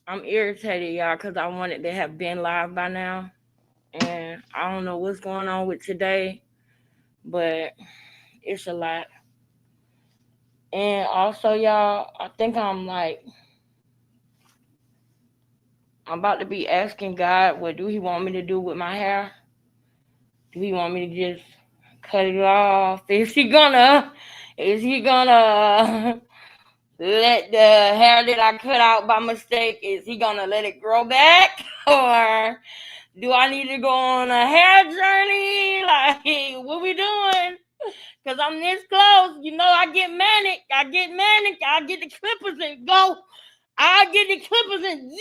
I'm irritated, y'all, because I wanted to have been live by now. And I don't know what's going on with today, but it's a lot. And also, y'all, I think I'm about to be asking God, what do He want me to do with my hair? Do He want me to just cut it off? Is He gonna let the hair that I cut out by mistake, is He gonna let it grow back? Or do I need to go on a hair journey? Like, what we doing? Cause I'm this close. You know, I get manic. I get the clippers and go. I get the clippers and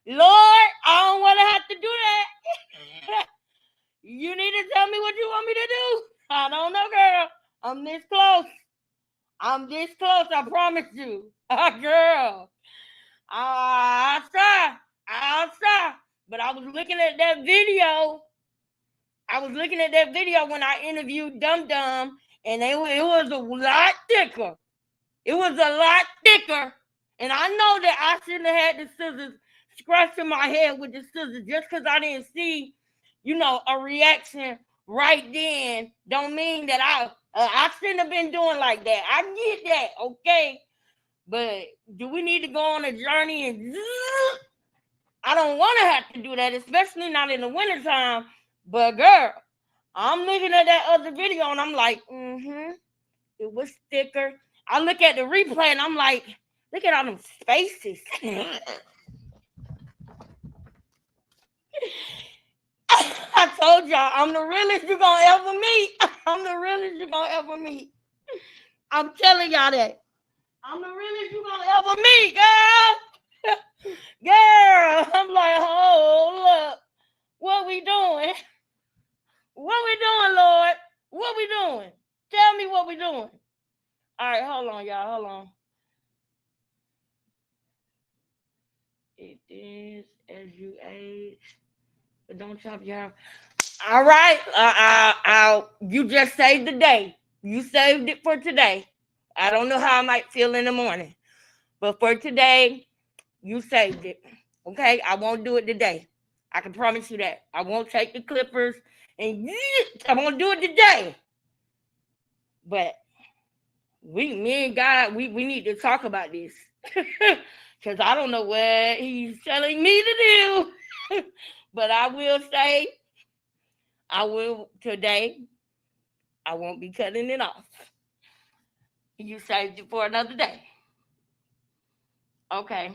Lord, I don't want to have to do that. You need to tell me what you want me to do. I don't know, girl. I'm this close. I'm this close. I promise you, girl. I'll try. I'll try. But I was looking at that video. I was looking at that video when I interviewed Dum Dum, and it was a lot thicker. It was a lot thicker. And I know that I shouldn't have had the scissors scratching my head with the scissors just because I didn't see, a reaction right then. Don't mean that I shouldn't have been doing like that. I get that, okay? But do we need to go on a journey and I don't want to have to do that, especially not in the wintertime. But girl, I'm looking at that other video and I'm like, it was thicker. I look at the replay and I'm like, look at all them spaces. I told y'all, I'm the realest you're gonna ever meet. I'm the realest you're gonna ever meet. I'm telling y'all that. I'm the realest you're gonna ever meet, girl. Girl, I'm like, oh, look. What we doing? What we doing, Lord? What we doing? Tell me what we doing. All right, hold on, y'all. Hold on. It is as you age, but don't chop your hair. All right. You just saved the day. You saved it for today. I don't know how I might feel in the morning, but for today, you saved it. Okay, I won't do it today. I can promise you that. I won't take the clippers and I won't do it today. But me and God, we need to talk about this. Because I don't know what He's telling me to do. But I will say, I will today, I won't be cutting it off. You saved it for another day. Okay.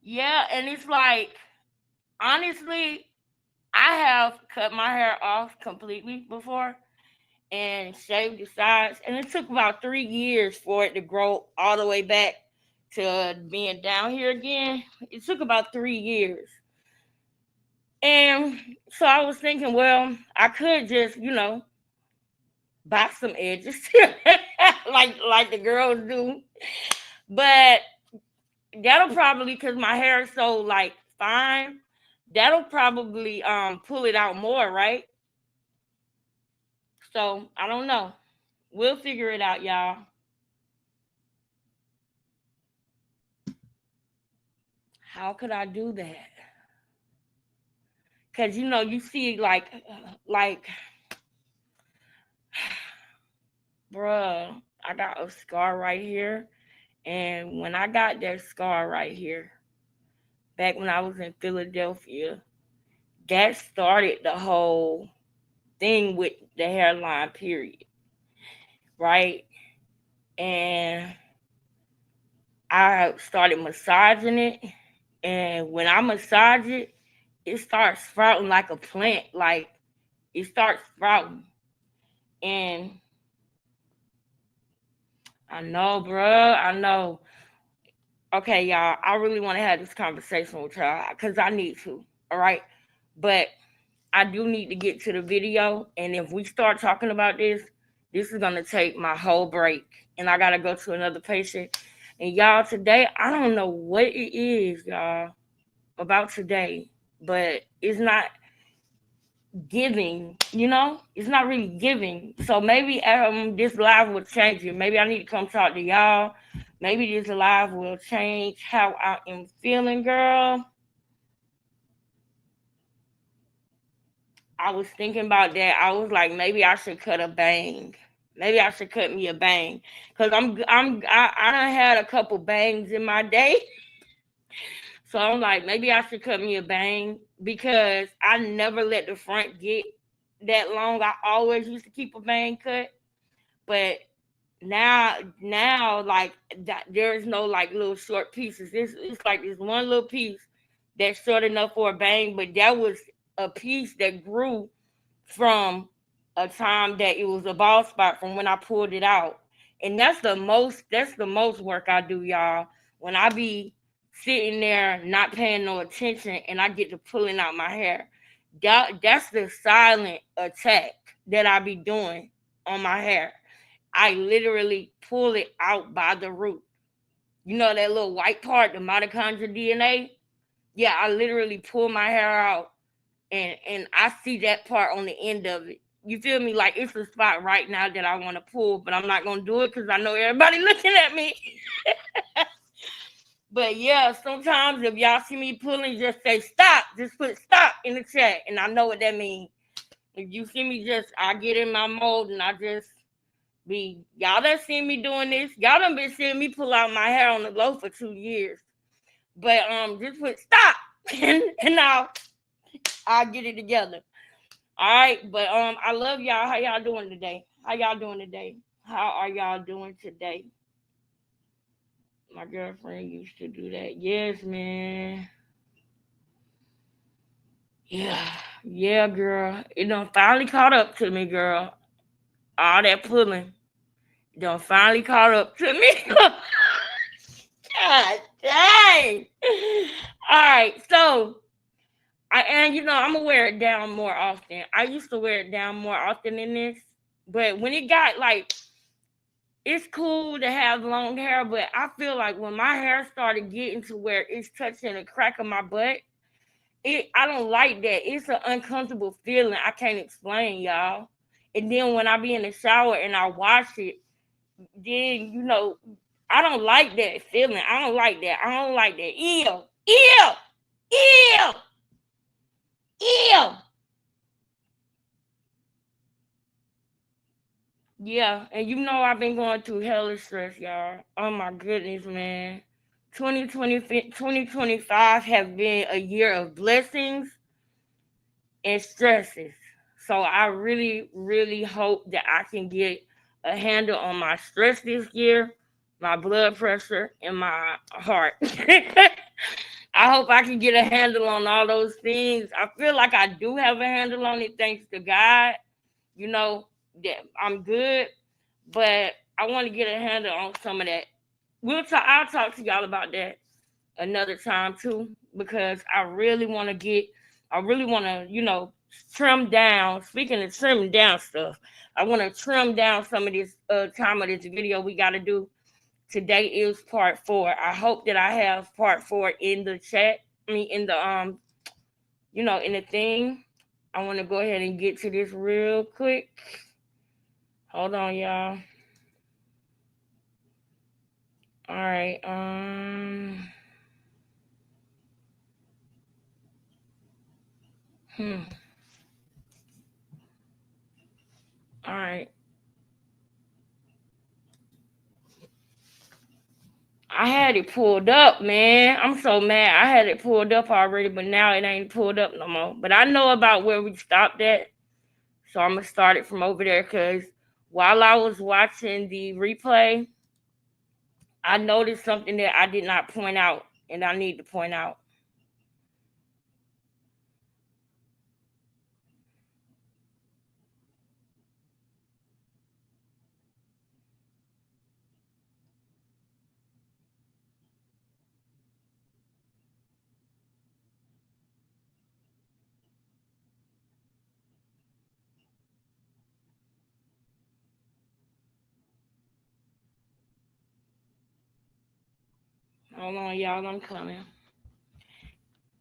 Yeah, and it's like, honestly, I have cut my hair off completely before and shaved the sides, and it took about 3 years for it to grow all the way back to being down here again. It took about 3 years. And so I was thinking, well, I could just, buy some edges like the girls do. But that'll probably, because my hair is so like fine, that'll probably pull it out more, right? So I don't know. We'll figure it out, y'all. How could I do that? Cause you see like bruh, I got a scar right here. And when I got that scar right here, back when I was in Philadelphia, that started the whole thing with the hairline period, right? And I started massaging it, and when I massage it, it starts sprouting like a plant, like it starts sprouting. And I know, bruh, I know. Okay, y'all, I really want to have this conversation with y'all because I need to, all right? But I do need to get to the video, and if we start talking about this is gonna take my whole break, and I gotta go to another patient. And y'all, today I don't know what it is, y'all, about today, but it's not giving. It's not really giving. So maybe this live will change it. Maybe I need to come talk to y'all. Maybe this live will change how I am feeling, girl. I was thinking about that. I was like, maybe I should cut a bang. Maybe I should cut me a bang, cause I done had a couple bangs in my day, so I'm like, maybe I should cut me a bang because I never let the front get that long. I always used to keep a bang cut, but now like that, there's no like little short pieces. It's like this one little piece that's short enough for a bang, but that was a piece that grew from a time that it was a bald spot from when I pulled it out. And that's the most work I do, y'all. When I be sitting there not paying no attention and I get to pulling out my hair. That's the silent attack that I be doing on my hair. I literally pull it out by the root. You know that little white part, the mitochondrial DNA? Yeah, I literally pull my hair out and I see that part on the end of it. You feel me? Like it's a spot right now that I want to pull, but I'm not gonna do it because I know everybody looking at me. But yeah, sometimes if y'all see me pulling, just say stop. Just put stop in the chat, and I know what that means. If you see me, just I get in my mode and I just be y'all that seen me doing this. Y'all done been seeing me pull out my hair on the low for 2 years. But just put stop, and I'll get it together. All right, but I love y'all. How y'all doing today? How y'all doing today? How are y'all doing today? My girlfriend used to do that. Yes, man. Yeah, yeah, girl. It done finally caught up to me, girl. All that pulling done finally caught up to me. God dang. All right, so I'm gonna wear it down more often. I used to wear it down more often than this, but when it got like it's cool to have long hair, but I feel like when my hair started getting to where it's touching the crack of my butt, I don't like that. It's an uncomfortable feeling. I can't explain, y'all. And then when I be in the shower and I wash it, then I don't like that feeling. I don't like that. I don't like that. Ew, ew, ew, ew. Yeah, and I've been going through hellish stress, y'all. Oh my goodness, man. 2025 has been a year of blessings and stresses. So I really, really hope that I can get a handle on my stress this year, my blood pressure, and my heart. I hope I can get a handle on all those things. I feel like I do have a handle on it, thanks to God. You know, that I'm good, but I want to get a handle on some of that. I'll talk to y'all about that another time too, because I really want to, trim down. Speaking of trimming down stuff, I want to trim down some of this time of this video we got to do. Today is part 4. I hope that I have part 4 in the chat. I mean, in the in the thing. I want to go ahead and get to this real quick. Hold on, y'all. All right. Hmm. All right. I had it pulled up, man. I'm so mad. I had it pulled up already, but now it ain't pulled up no more. But I know about where we stopped at, so I'm gonna start it from over there. Cause while I was watching the replay, I noticed something that I did not point out, and I need to point out. Hold on, y'all. I'm coming.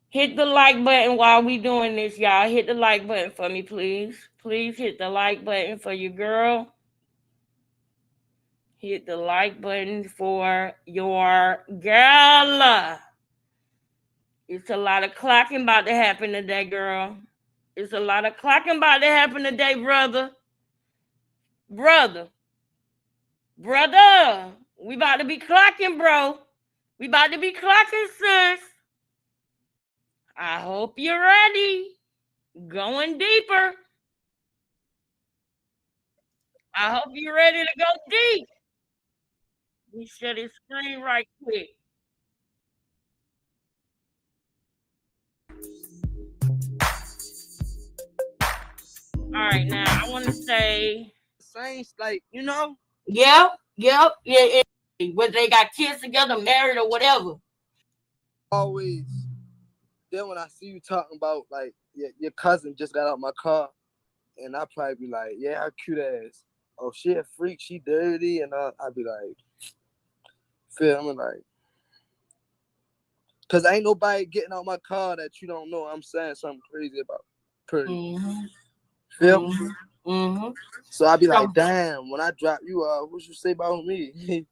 Hit the like button while we doing this, y'all. Hit the like button for me, please. Please hit the like button for your girl. Hit the like button for your girl. It's a lot of clocking about to happen today, girl. It's a lot of clocking about to happen today, brother. Brother. Brother. We about to be clocking, bro. We about to be clocking, sis. I hope you're ready. Going deeper. I hope you're ready to go deep. We shut his screen right quick. All right, now I want to say, Saints, like, you know, yep, yep, yeah, whether they got kids together, married, or whatever. always. Then when I see you talking about like your cousin just got out my car, and I probably be like, yeah, her cute ass. Oh, she a freak, she dirty, and I'd be like, feel me, like, cause ain't nobody getting out my car that you don't know. I'm saying something crazy about. Pretty. Mm-hmm. Feel me? Mm-hmm. Mm-hmm. So I'd be So, like, damn, when I drop you off, what you say about me?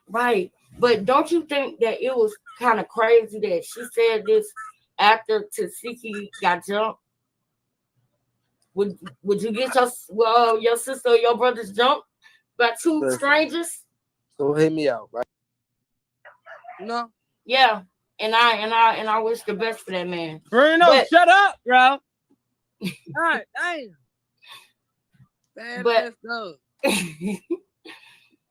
right. But don't you think that it was kind of crazy that she said this after Tasiki got jumped? Would you get your sister or your brother's jumped by two Listen, strangers? so hit me out, right? No. Yeah. And I wish the best for that man. Bruno, But shut up, bro. God damn. Bad but ass dog.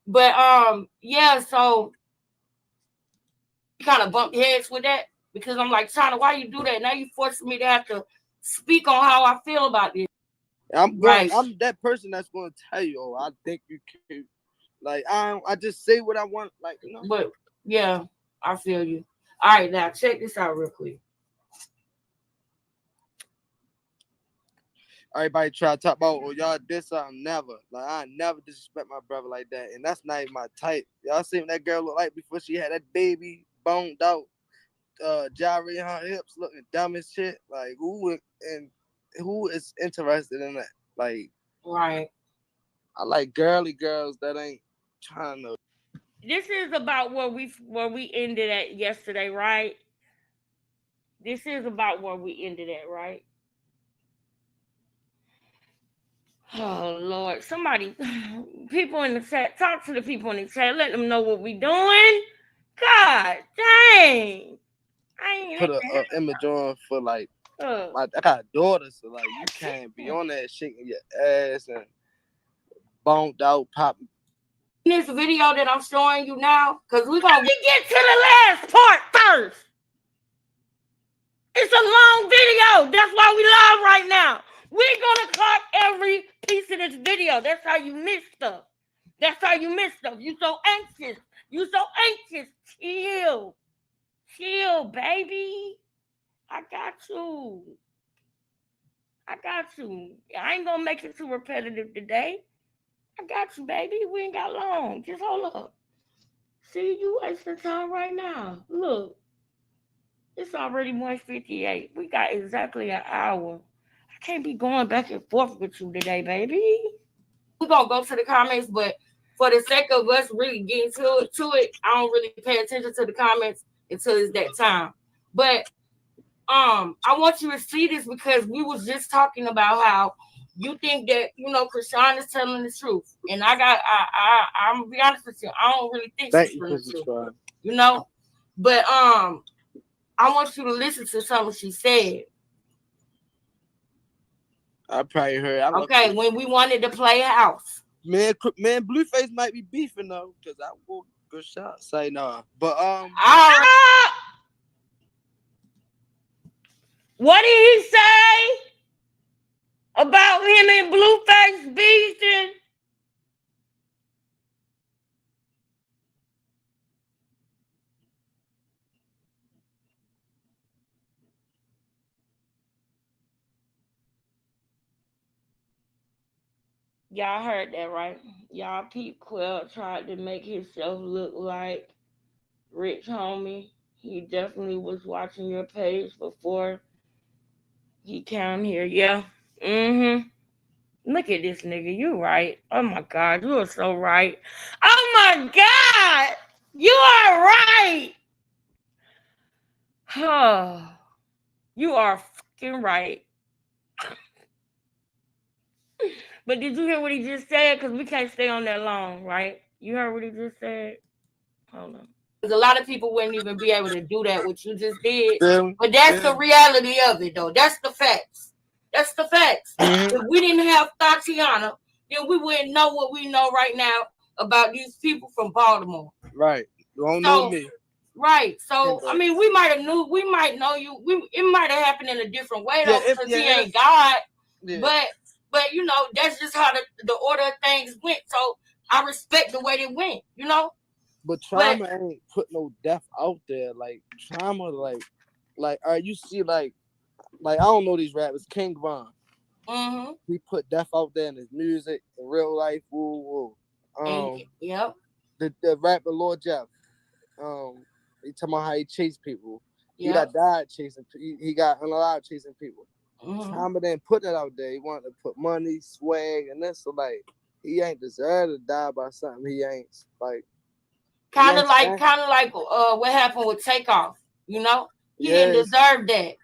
but yeah, so kind of bump heads with that because I'm like, China, why you do that? Now you forcing me to have to speak on how I feel about this. Right. I'm that person that's gonna tell you, oh, I think you can. Like I just say what I want, like, you know. But yeah, I feel you. All right, now check this out real quick. Everybody try to talk about, oh, y'all did something. Never. Like I never disrespect my brother like that, and that's not even my type. Y'all seen what that girl look like before she had that baby, boned out, gyrating her hips, looking dumb as shit. Like who is interested in that? Like, Right. I like girly girls that ain't trying to. This is about where we ended at yesterday, right? This is about where we ended at, right? Oh Lord, somebody, people in the chat, talk to the people in the chat, let them know what we doing. God dang, I ain't Put a image on for like uh, I got a daughter, so like you can't be on that shaking your ass and boned out, pop. this video that I'm showing you now, because we're gonna get to the last part first. It's a long video. That's why we live right now. We're gonna cut every piece of this video. That's how you miss stuff. That's how you miss stuff. You so anxious. You so anxious. Chill. Chill, baby. I got you. I got you. I ain't gonna make it too repetitive today. I got you, baby. We ain't got long. Just hold up. See, you wasting time right now. Look, it's already 1:58. We got exactly an hour. I can't be going back and forth with you today, baby. We're gonna go to the comments, but for the sake of us really getting to it, I don't really pay attention to the comments until it's that time. But I want you to see this because we was just talking about how you think that Krishan is telling the truth, and I'm gonna be honest with you, I don't really think Thank she's you telling for the truth, subscribing. but I want you to listen to something she said. I probably heard. I Okay, when we wanted to play house. man, Blueface might be beefing though, cause I will good shot. Say nah, but What did he say about him and Blueface beefing? Y'all heard that, right? Y'all Pete Quill tried to make himself look like Rich Homie. He definitely was watching your page before he came here. Yeah. Mm-hmm. Look at this nigga. You right. Oh my God. You are so right. Oh my God. You are right. Oh, you are fucking right. But did you hear what he just said? Because we can't stay on that long, right? You heard what he just said? Hold on. Because a lot of people wouldn't even be able to do that, what you just did. But that's the reality of it, though. That's the facts. That's the facts. If we didn't have Tatiana, then we wouldn't know what we know right now about these people from Baltimore. Right. You don't know me. Right. So I mean, we might know you. It might have happened in a different way though, because he ain't God. Yeah. But you know, that's just how the order of things went. So I respect the way they went, you know. But Trauma ain't put no death out there. Like Trauma, like you see, like I don't know these rappers. King Von. Mm-hmm. He put death out there in his music, in real life. Woo woo. Yep. The rapper Lord Jeff. He talking about how he chased people. Yep. He got died chasing. He got unalive chasing people. Mm-hmm. Trauma didn't put that out there. He wanted to put money, swag, and this. So like, he ain't deserve to die by something he ain't like. Kind of like what happened with Takeoff. You know, he didn't deserve that.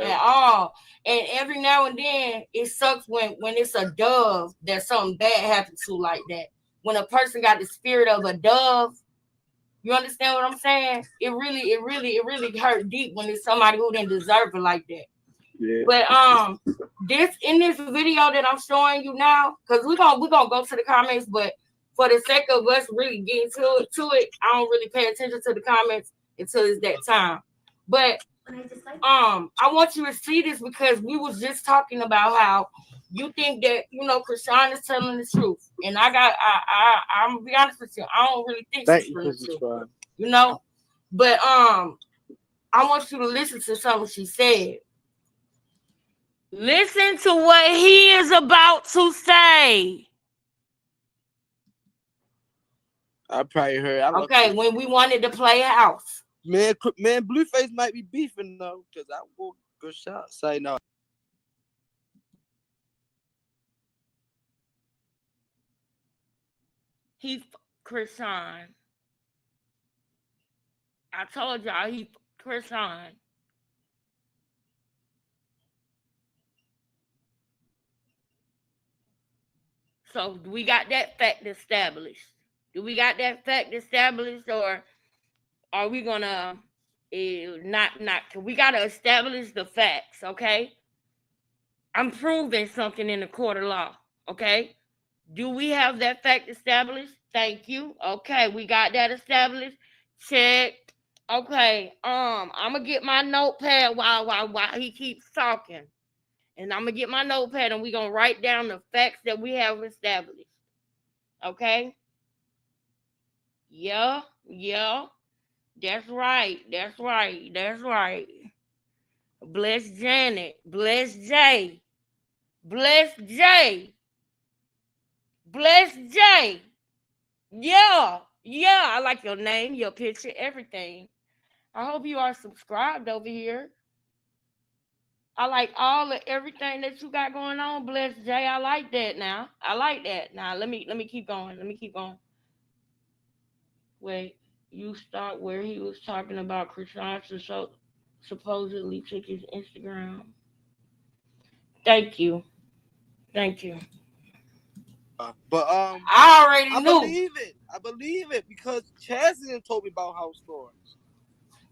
At all. And every now and then it sucks when it's a dove that something bad happens to like that. When a person got the spirit of a dove, you understand what I'm saying? It really hurt deep when it's somebody who didn't deserve it like that. Yeah. But this video that I'm showing you now, because we're gonna go to the comments, but for the sake of us really getting to it, I don't really pay attention to the comments until it's that time. But I want you to see this because we was just talking about how you think that, you know, Krishan is telling the truth. And I'm gonna be honest with you, I don't really think she's telling the truth. You know? But I want you to listen to something she said. Listen to what he is about to say. I probably heard. Okay, when we wanted to play house. Man, Blueface might be beefing though, because I will go shot say no. He Krishan. I told y'all he Krishan. So do we got that fact established? Do we got that fact established, or are we gonna not? We gotta establish the facts, okay? I'm proving something in the court of law, okay? Do we have that fact established? Thank you. Okay, we got that established. Check. Okay. I'm gonna get my notepad while he keeps talking, and I'm gonna get my notepad and we're gonna write down the facts that we have established. Okay. Yeah. That's right. Bless Janet. Bless Jay. Bless Jay. Bless Jay. Yeah. I like your name, your picture, everything. I hope you are subscribed over here. I like everything that you got going on. Bless Jay. I like that now. Now let me keep going. Wait, you start where he was talking about Krishan supposedly took his Instagram. Thank you. But I already knew. I believe it because Chazzy told me about house stories.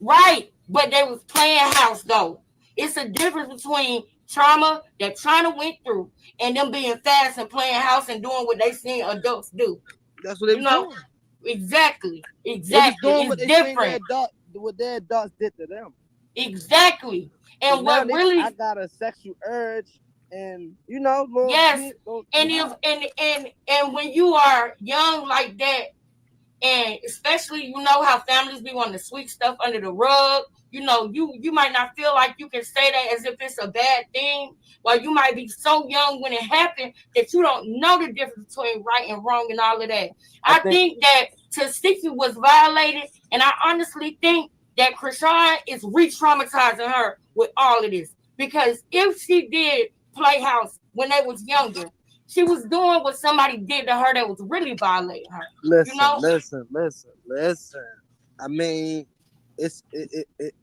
Right, but they was playing house though. It's a difference between trauma that China went through and them being fast and playing house and doing what they seen adults do. That's what they were doing. Exactly. They was doing what they different. What their adults did to them. Exactly. And what really I got a sexual urge. And you know, yes, and when you are young like that, and especially you know how families be wanting to sweep stuff under the rug, you know, you might not feel like you can say that as if it's a bad thing, while you might be so young when it happened that you don't know the difference between right and wrong and all of that. I think that Toxicity was violated, and I honestly think that Krishan is re-traumatizing her with all of this, because if she did play house when they was younger She was doing what somebody did to her that was really violating her. You Listen, know? listen. I mean,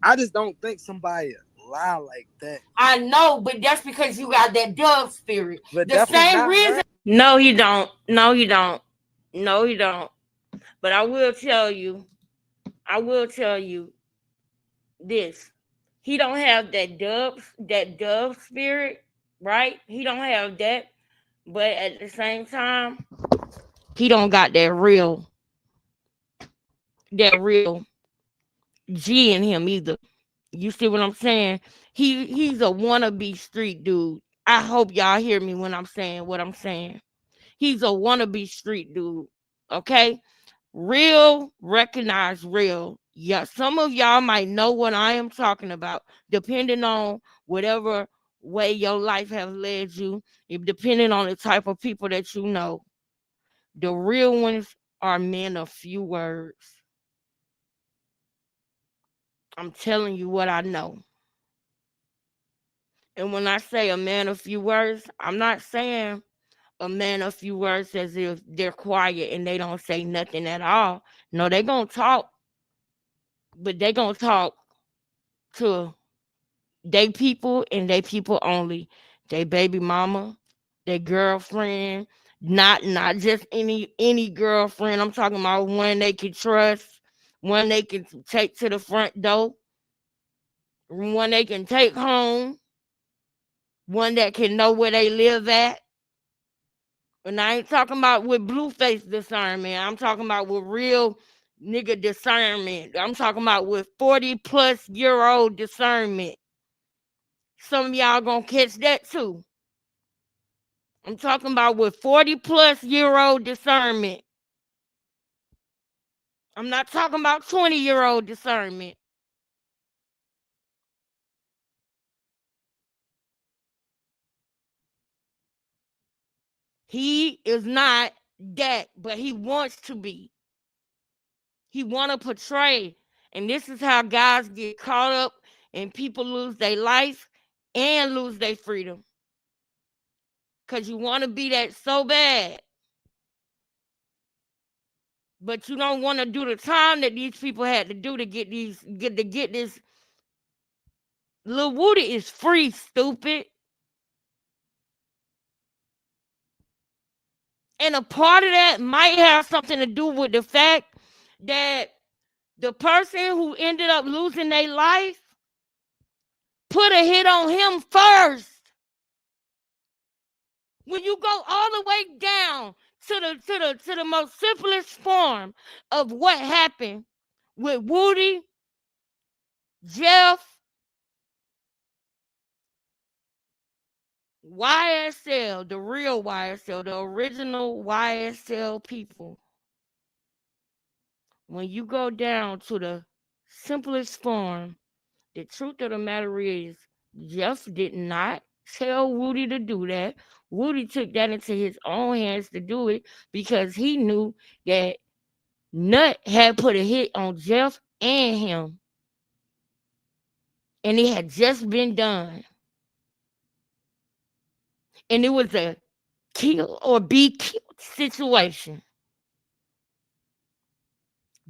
I just don't think somebody lie like that. I know, but that's because you got that dove spirit. But The definitely same not reason. her. No, you don't. No, you don't. No, you don't. But I will tell you. I will tell you this. He don't have that dove spirit, right? He don't have that. But at the same time, he don't got that real G in him either. You see what I'm saying? He's a wannabe street dude. I hope y'all hear me when I'm saying what I'm saying. He's a wannabe street dude. Okay? Real, recognize real. Yeah, some of y'all might know what I am talking about, depending on whatever way your life has led you, depending on the type of people that you know. The real ones are men of few words. I'm telling you what I know. And when I say a man of few words, I'm not saying a man of few words as if they're quiet and they don't say nothing at all. No, they gonna talk, but they gonna talk to they people and they people only. They baby mama, their girlfriend, not just any girlfriend. I'm talking about one they can trust, one they can take to the front door, one they can take home, one that can know where they live at. And I ain't talking about with blueface discernment. I'm talking about with real nigga discernment. I'm talking about with 40+ year old discernment. Some of y'all gonna catch that too. I'm talking about with 40+ year old discernment. I'm not talking about 20-year-old discernment. He is not that, but he wants to be. He want to portray. And this is how guys get caught up and people lose their life and lose their freedom. Because you want to be that so bad. But you don't want to do the time that these people had to do to get this. Lil Woody is free, stupid. And a part of that might have something to do with the fact that the person who ended up losing their life put a hit on him first. When you go all the way down to the most simplest form of what happened with Woody, Jeff, YSL, the real YSL, the original YSL people. When you go down to the simplest form, the truth of the matter is, Jeff did not tell Woody to do that. Woody took that into his own hands to do it because he knew that Nut had put a hit on Jeff and him. And it had just been done. And it was a kill or be killed situation.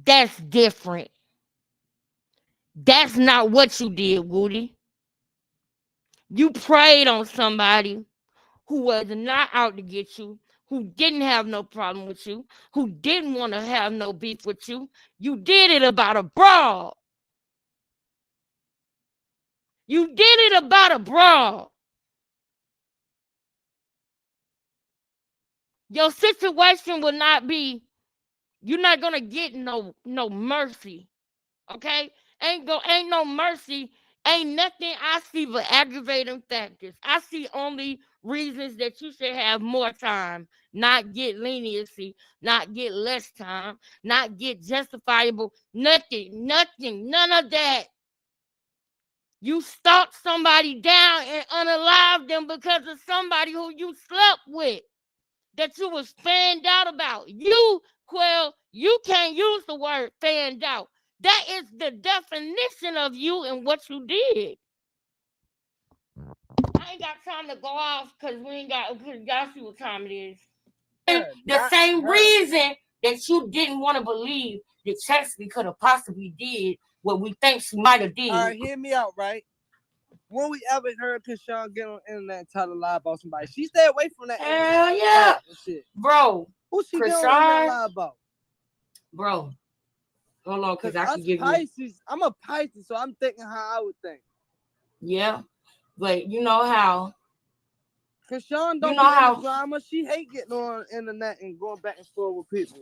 That's different. That's not what you did, Woody. You preyed on somebody who was not out to get you, who didn't have no problem with you, who didn't want to have no beef with you. You did it about a brawl. You did it about a brawl. Your situation will not be, you're not gonna get no mercy. Okay? Ain't no mercy. Ain't nothing I see but aggravating factors. I see only reasons that you should have more time, not get leniency, not get less time, not get justifiable. Nothing, none of that. You stalked somebody down and unalived them because of somebody who you slept with, that you was fanned out about. You can't use the word fanned out. That is the definition of you and what you did. I ain't got time to go off because we ain't got. Cause y'all see what time it is. Yeah, The same reason that you didn't want to believe that Chastity could have possibly did what we think she might have did. All right, hear me out, right? When we ever heard Krishan get on the internet and tell a lie about somebody, she stay away from that. Hell yeah, shit. Bro. Who she get on the internet lie about? Bro, hold on, because I can give Pisces, you. I'm a Pisces, so I'm thinking how I would think. Yeah, but you know how. Krishan don't know drama. She hate getting on the internet and going back and forth with people.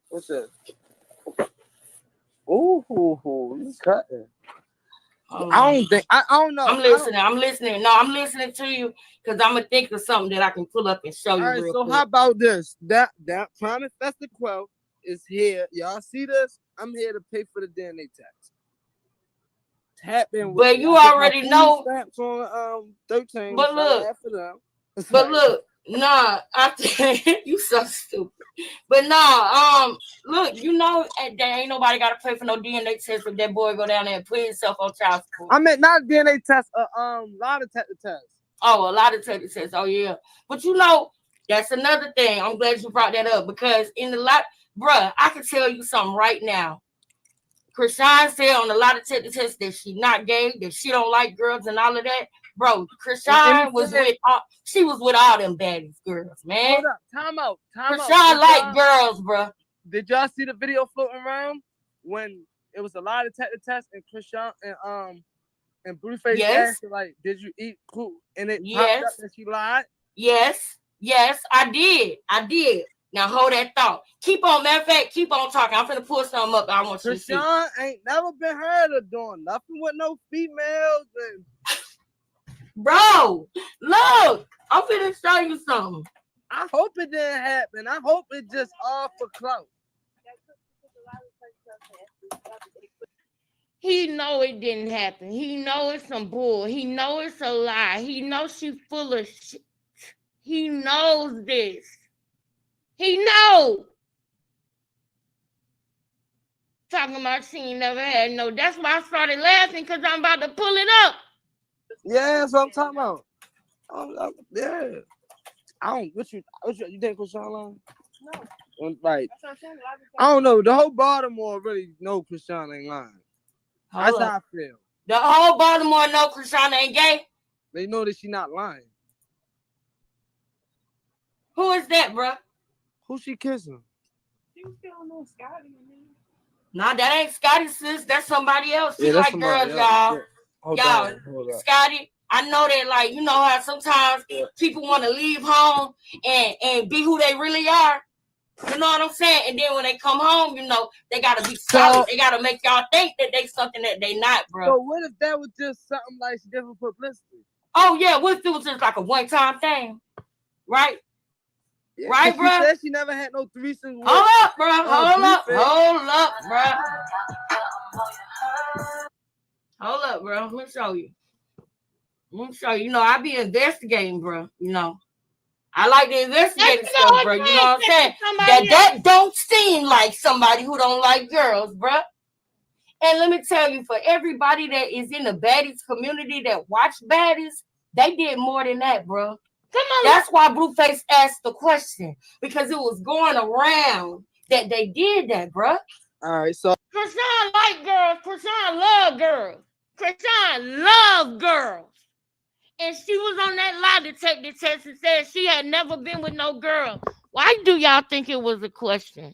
What's that? Ooh, you cutting. I don't think. I don't know. I'm listening. No, I'm listening to you because I'm gonna think of something that I can pull up and show you. All right, so quick. How about this? That Promise Festa Quell is here. Y'all see this? I'm here to pay for the DNA test. Tap in with. But you already know. Stamps on 13. But look. But look. Nah, you so stupid. But nah, look, you know, there ain't nobody got to pay for no DNA test if that boy go down there and put himself on child support. I meant not a DNA test, lie detector test. Oh, a lie detector test. Oh yeah, but you know, that's another thing. I'm glad you brought that up because in the lot, bruh, I can tell you something right now. Krishan said on the lie detector test that she not gay, that she don't like girls and all of that. Bro, Krishan was with all them baddies girls, man. Hold up, time out. Krishan like girls, bro. Did y'all see the video floating around when it was a lie detector test and Krishan and Blueface asked her, like, did you eat poop? And it popped up that she lied? Yes, I did. Now hold that thought. Keep on, matter of fact, keep on talking. I'm finna pull something up. I want you to see. Krishan ain't never been heard of doing nothing with no females. Bro, look, I'm finna show you something. I hope it didn't happen. I hope it just all for clout. He know it didn't happen. He know it's some bull. He know it's a lie. He knows she full of shit. He knows this. He know. Talking about she ain't never had no. That's why I started laughing because I'm about to pull it up. Yeah, that's what I'm talking about. Yeah. I don't. What you think Krishan lying? No. Right. I don't know. The whole Baltimore really know Krishan ain't lying. That's how I feel. The whole Baltimore know Krishan ain't gay. They know that she not lying. Who is that, bro? Who she kissing? She still know Scotty. Nah, that ain't Scotty, sis. That's somebody else. She like girls, y'all. Y'all, Scotty. I know that, like, you know how sometimes people want to leave home and be who they really are. You know what I'm saying? And then when they come home, you know, they got to be solid. They got to make y'all think that they something that they not, bro. So what if that was just something like different publicity? Oh, yeah. What if it was just like a one-time thing? Right? Yeah, right, bro? She said she never had no threesomes. Hold up, bro. Hold up, bro. Hold up, bro. Let me show you. You know, I be investigating, bro. You know. I like to investigate stuff, bro. You know what I'm saying? That don't seem like somebody who don't like girls, bro. And let me tell you, for everybody that is in the baddies community that watch baddies, they did more than that, bro. Come on. That's why Blueface asked the question, because it was going around that they did that, bro. All right, so Krishan like girls. Krishan love girls. Krishan love girls. And she was on that lie detector test and said she had never been with no girl. Why do y'all think it was a question?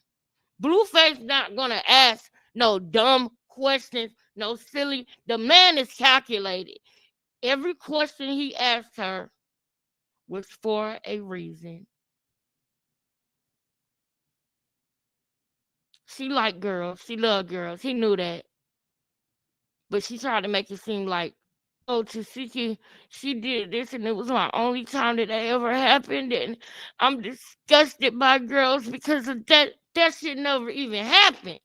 Blueface not gonna ask no dumb questions, no silly. The man is calculated. Every question he asked her was for a reason. She liked girls. She loved girls. He knew that. But she tried to make it seem like, oh, Tasiki, she did this and it was my only time that ever happened. And I'm disgusted by girls because of that. That shit never even happened.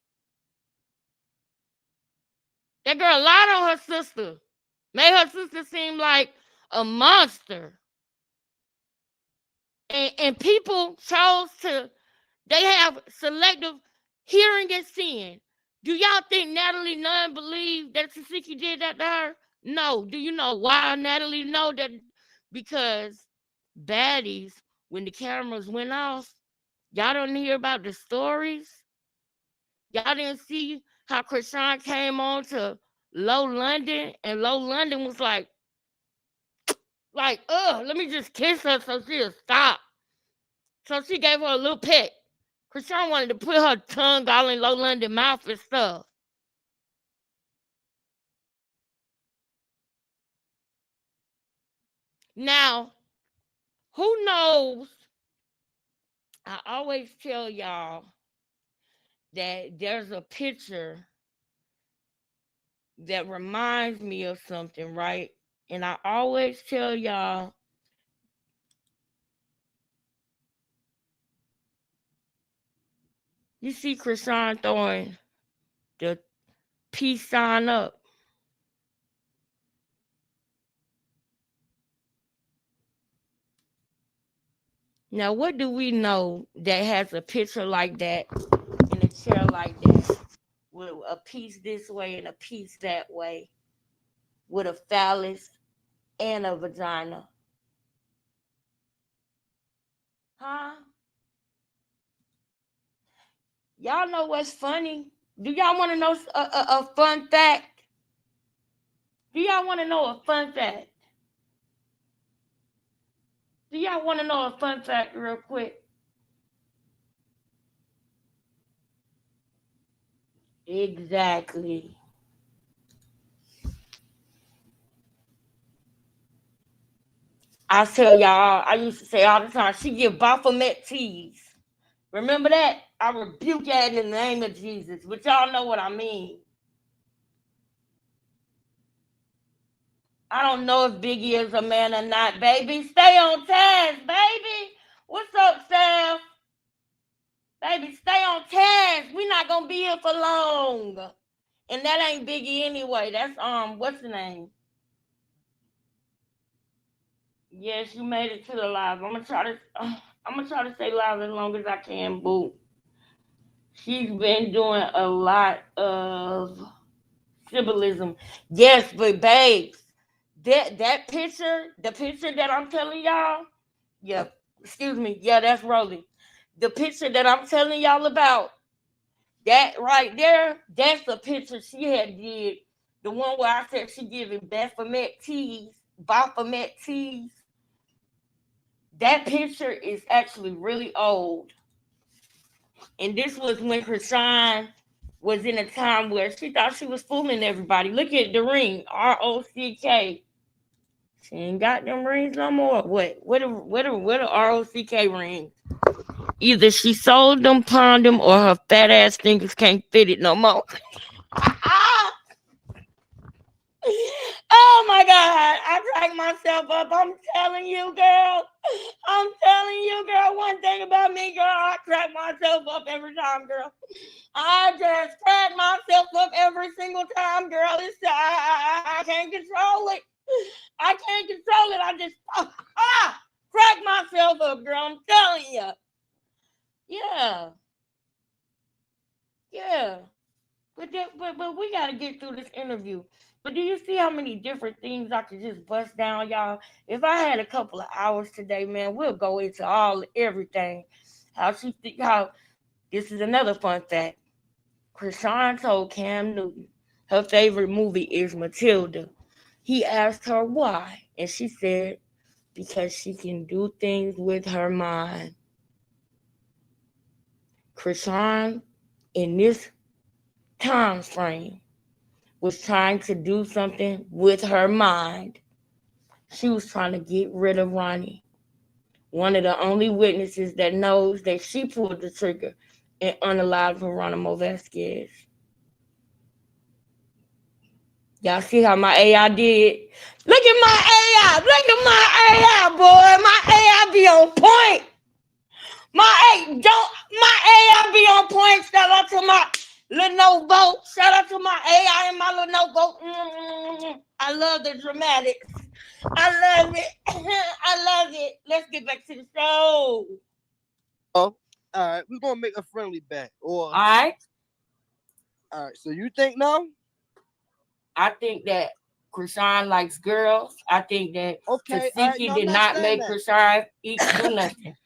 That girl lied on her sister. Made her sister seem like a monster. And people chose to, they have selective hearing and seeing. Do y'all think Natalie Nunn believed that Tasiki did that to her? No. Do you know why Natalie know that because baddies, when the cameras went off, y'all don't hear about the stories. Y'all didn't see how Krishan came on to Low London, and Low London was like, let me just kiss her so she'll stop. So she gave her a little peck. Krishan wanted to put her tongue all in Low London mouth and stuff. Now, who knows? I always tell y'all that there's a picture that reminds me of something, right? And I always tell y'all, you see Krishan throwing the peace sign up. Now, what do we know that has a picture like that in a chair like that with a piece this way and a piece that way with a phallus and a vagina? Huh? Y'all know what's funny? Do y'all want to know a fun fact? Do y'all want to know a fun fact? Do y'all want to know a fun fact real quick? Exactly. I tell y'all, I used to say all the time, she give Baphomet teas. Remember that? I rebuke that in the name of Jesus, but y'all know what I mean. I don't know if Biggie is a man or not, baby. Stay on task, baby. What's up, Sam? Baby, stay on task. We're not gonna be here for long. And that ain't Biggie anyway. That's what's the name? Yes, you made it to the live. I'm gonna try to stay live as long as I can, boo. She's been doing a lot of symbolism. Yes, but babes, that picture, the picture that I'm telling y'all, yeah, excuse me, yeah, that's Rolly. The picture that I'm telling y'all about, that right there, that's the picture she had did. The one where I said she giving Baphomet teas. That picture is actually really old. And this was when Krishan was in a time where she thought she was fooling everybody. Look at the ring, ROCK. She ain't got them rings no more. What a ROCK ring? Either she sold them, pawned them, or her fat ass fingers can't fit it no more. Oh my God, I cracked myself up. I'm telling you, girl. I'm telling you, girl. One thing about me, girl, I crack myself up every time, girl. I just crack myself up every single time, girl. I can't control it. I can't control it. I just crack myself up, girl. I'm telling you. Yeah. Yeah. But we gotta get through this interview. But do you see how many different things I could just bust down, y'all? If I had a couple of hours today, man, we'll go into everything. How this is another fun fact. Krishan told Cam Newton her favorite movie is Matilda. He asked her why, and she said because she can do things with her mind. Krishan, in this time frame, was trying to do something with her mind. She was trying to get rid of Ronnie, one of the only witnesses that knows that she pulled the trigger and unalived Geronimo Vasquez. Y'all see how my AI did? Look at my AI. Look at my AI, boy. My AI be on point. My AI be on point. Shout out to my Lenovo. Shout out to my AI and my Lenovo. I love the dramatics. I love it. I love it. Let's get back to the show. Oh, all right. We're gonna make a friendly bet. Or All right. all right. So you think now? I think that Krishan likes girls. I think that Okay, all right. Tasiki No, I'm did not not saying make that. Krishan do nothing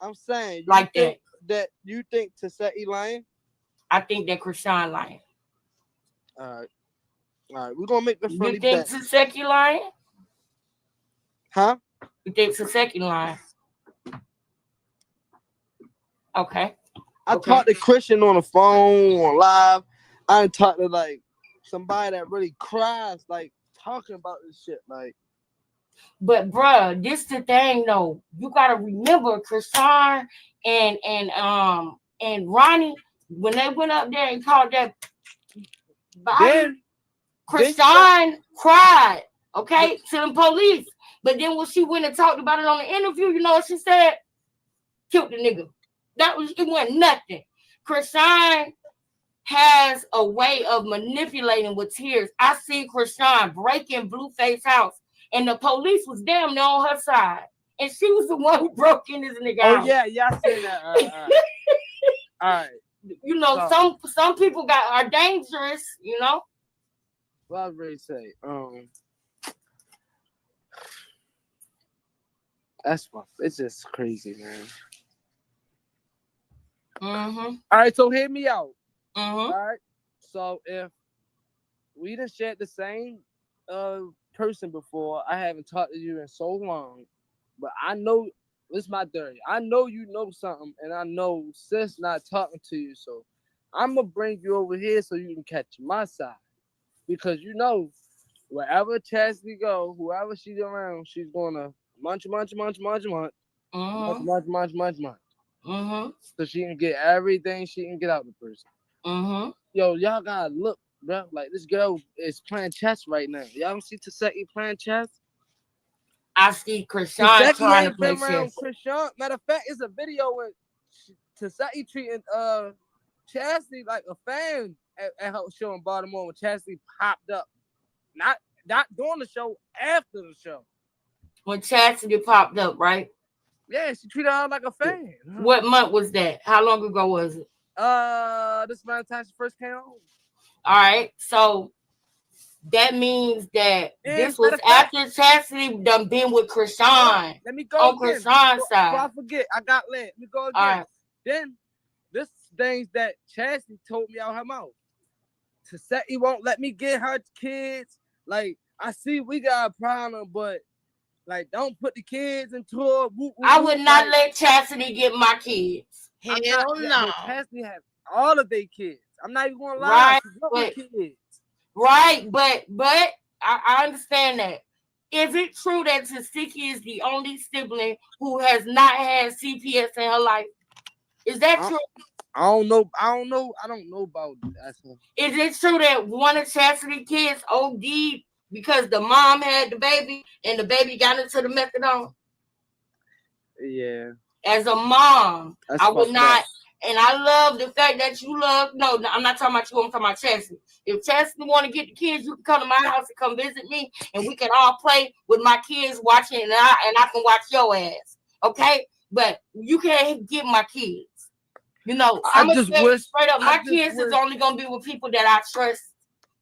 I'm saying you like think that. you think Taseki lying. I think that Krishan lying. All right. We're gonna make the You friendly think bet. Taseki lying? Huh? You think Taseki lying? Okay. I Okay. talked to Christian on the phone or live. I didn't talk to like somebody that really cries, like talking about this shit. Like, But bruh, this the thing though. You gotta remember Krishan and Ronnie, when they went up there and called that body, then you got Krishan cried, but okay, to the police. But then when she went and talked about it on the interview, you know what she said? Killed the nigga. It wasn't nothing. Krishan has a way of manipulating with tears. I see Krishan breaking Blueface house, and the police was damn near on her side. And she was the one who broke in this nigga oh house. yeah, I seen that. All right. You know, So, some people are dangerous, you know. what I was ready to say. It's just crazy, man. Mm-hmm. All right, so hear me out. Mm-hmm. All right. So if we done shared the same person before, I haven't talked to you in so long, but I know this is my theory. I know you know something, and I know sis not talking to you, so I'm gonna bring you over here so you can catch my side, because you know wherever Chastity go, whoever she's around, she's gonna munch, munch, munch, munch, munch, munch, Mm-hmm. munch, munch, munch, munch, Mm-hmm. so she can get everything she can get out of the person. Mm-hmm. Yo, y'all gotta look, bro. Like this girl is playing chess right now. Y'all don't see Taseki playing chess? I see Krishan Taseki trying to ain't play been around chess. Krishan. Matter of fact, it's a video with Taseki treating Chastity like a fan at her show in Baltimore when Chastity popped up. Not during the show, after the show. When Chastity popped up, right? Yeah, she treated her like a fan. What month was that? How long ago was it? This amount of time she first came on. All right, so that means that And this matter was of fact, after Chastity done been with hold on, Krishan let me go on again. Krishan's Before I side. forget, I got lit. Let me go All again. right. Then this things that Chastity told me out her mouth. Taseki won't let me get her kids. Like, I see we got a problem, but like, don't put the kids into a I would not like, let Chastity get my kids. I'm not, Hell no. but Chastity have all of their kids. I'm not even gonna lie. Right, She's up but with kids. right, but I understand that. Is it true that Tasiki is the only sibling who has not had CPS in her life? Is that true? I don't know. I don't know about that. Is it true that one of Chastity kids OD'd because the mom had the baby and the baby got into the methadone? Yeah. As a mom, That's I would fucked not. up. And I love the fact that you love. No, I'm not talking about you. I'm talking about Chastity. If Chastity want to get the kids, you can come to my house and come visit me, and we can all play with my kids watching, and I can watch your ass. Okay, but you can't get my kids. You know, I'm gonna say it straight up. My kids is only gonna be with people that I trust,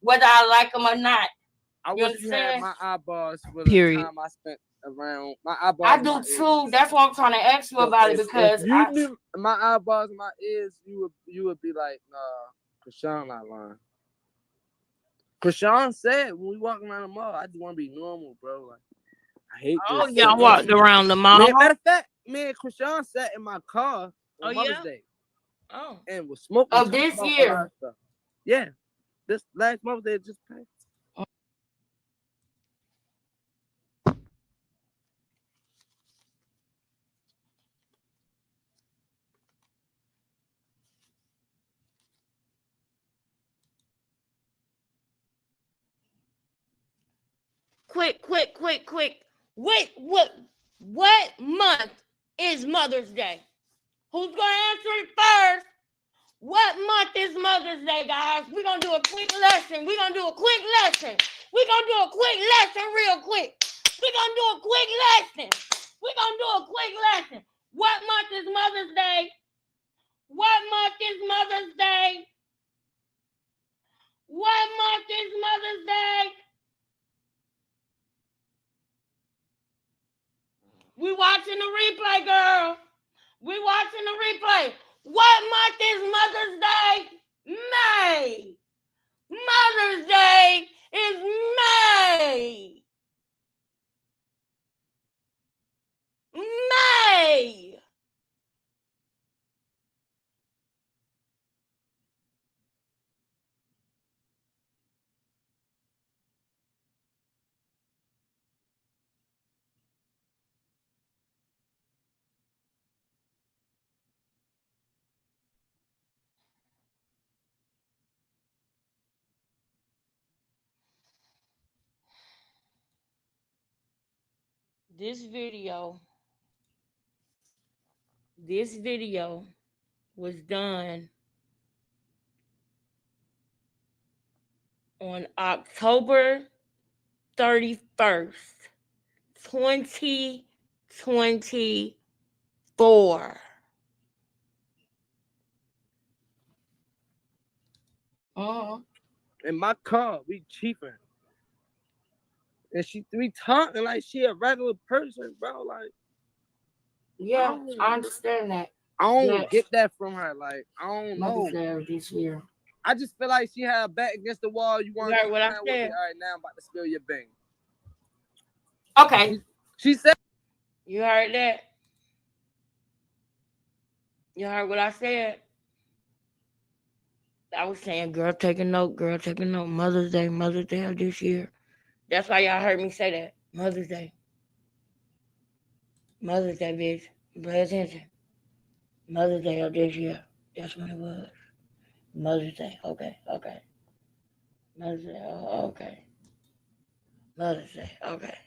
whether I like them or not. I You wish understand? you had my eyeballs for Period. the time I spent around my eyeballs. I do too. That's why I'm trying to ask you about it, because if you knew my eyeballs and my ears, you would be like, nah, Krishan not lying. Krishan said when we walking around the mall, I just want to be normal, bro. Like, I hate this. Oh, y'all walked around the mall. Matter of fact, me and Krishan sat in my car on Mother's Day. Oh, and was smoking of this year. Yeah, this last Mother's Day just passed. Quick. Wait, what month is Mother's Day? Who's gonna answer it first? What month is Mother's Day, guys? We're gonna do a quick lesson. We're gonna do a quick lesson real quick. We're gonna do a quick lesson. What month is Mother's Day? What month is Mother's Day? What month is Mother's Day? replay. What month is Mother's Day? May. Mother's Day is May. May. This video was done on October 31st, 2024. In my car, we cheaping. And she talking like she a regular person, bro. Like, yeah, I understand that. I don't get that from her. Like, I don't know. This year. I just feel like she had her back against the wall. You want to keep what I playing with me? said? All right, now I'm about to spill your bang. Okay. She said. You heard that? You heard what I said? I was saying, girl, take a note, Mother's Day of this year. That's why y'all heard me say that. Mother's Day, bitch. Pay attention. Mother's Day of this year. That's when it was. Mother's Day. Okay. Mother's Day. Okay. Mother's Day. Okay.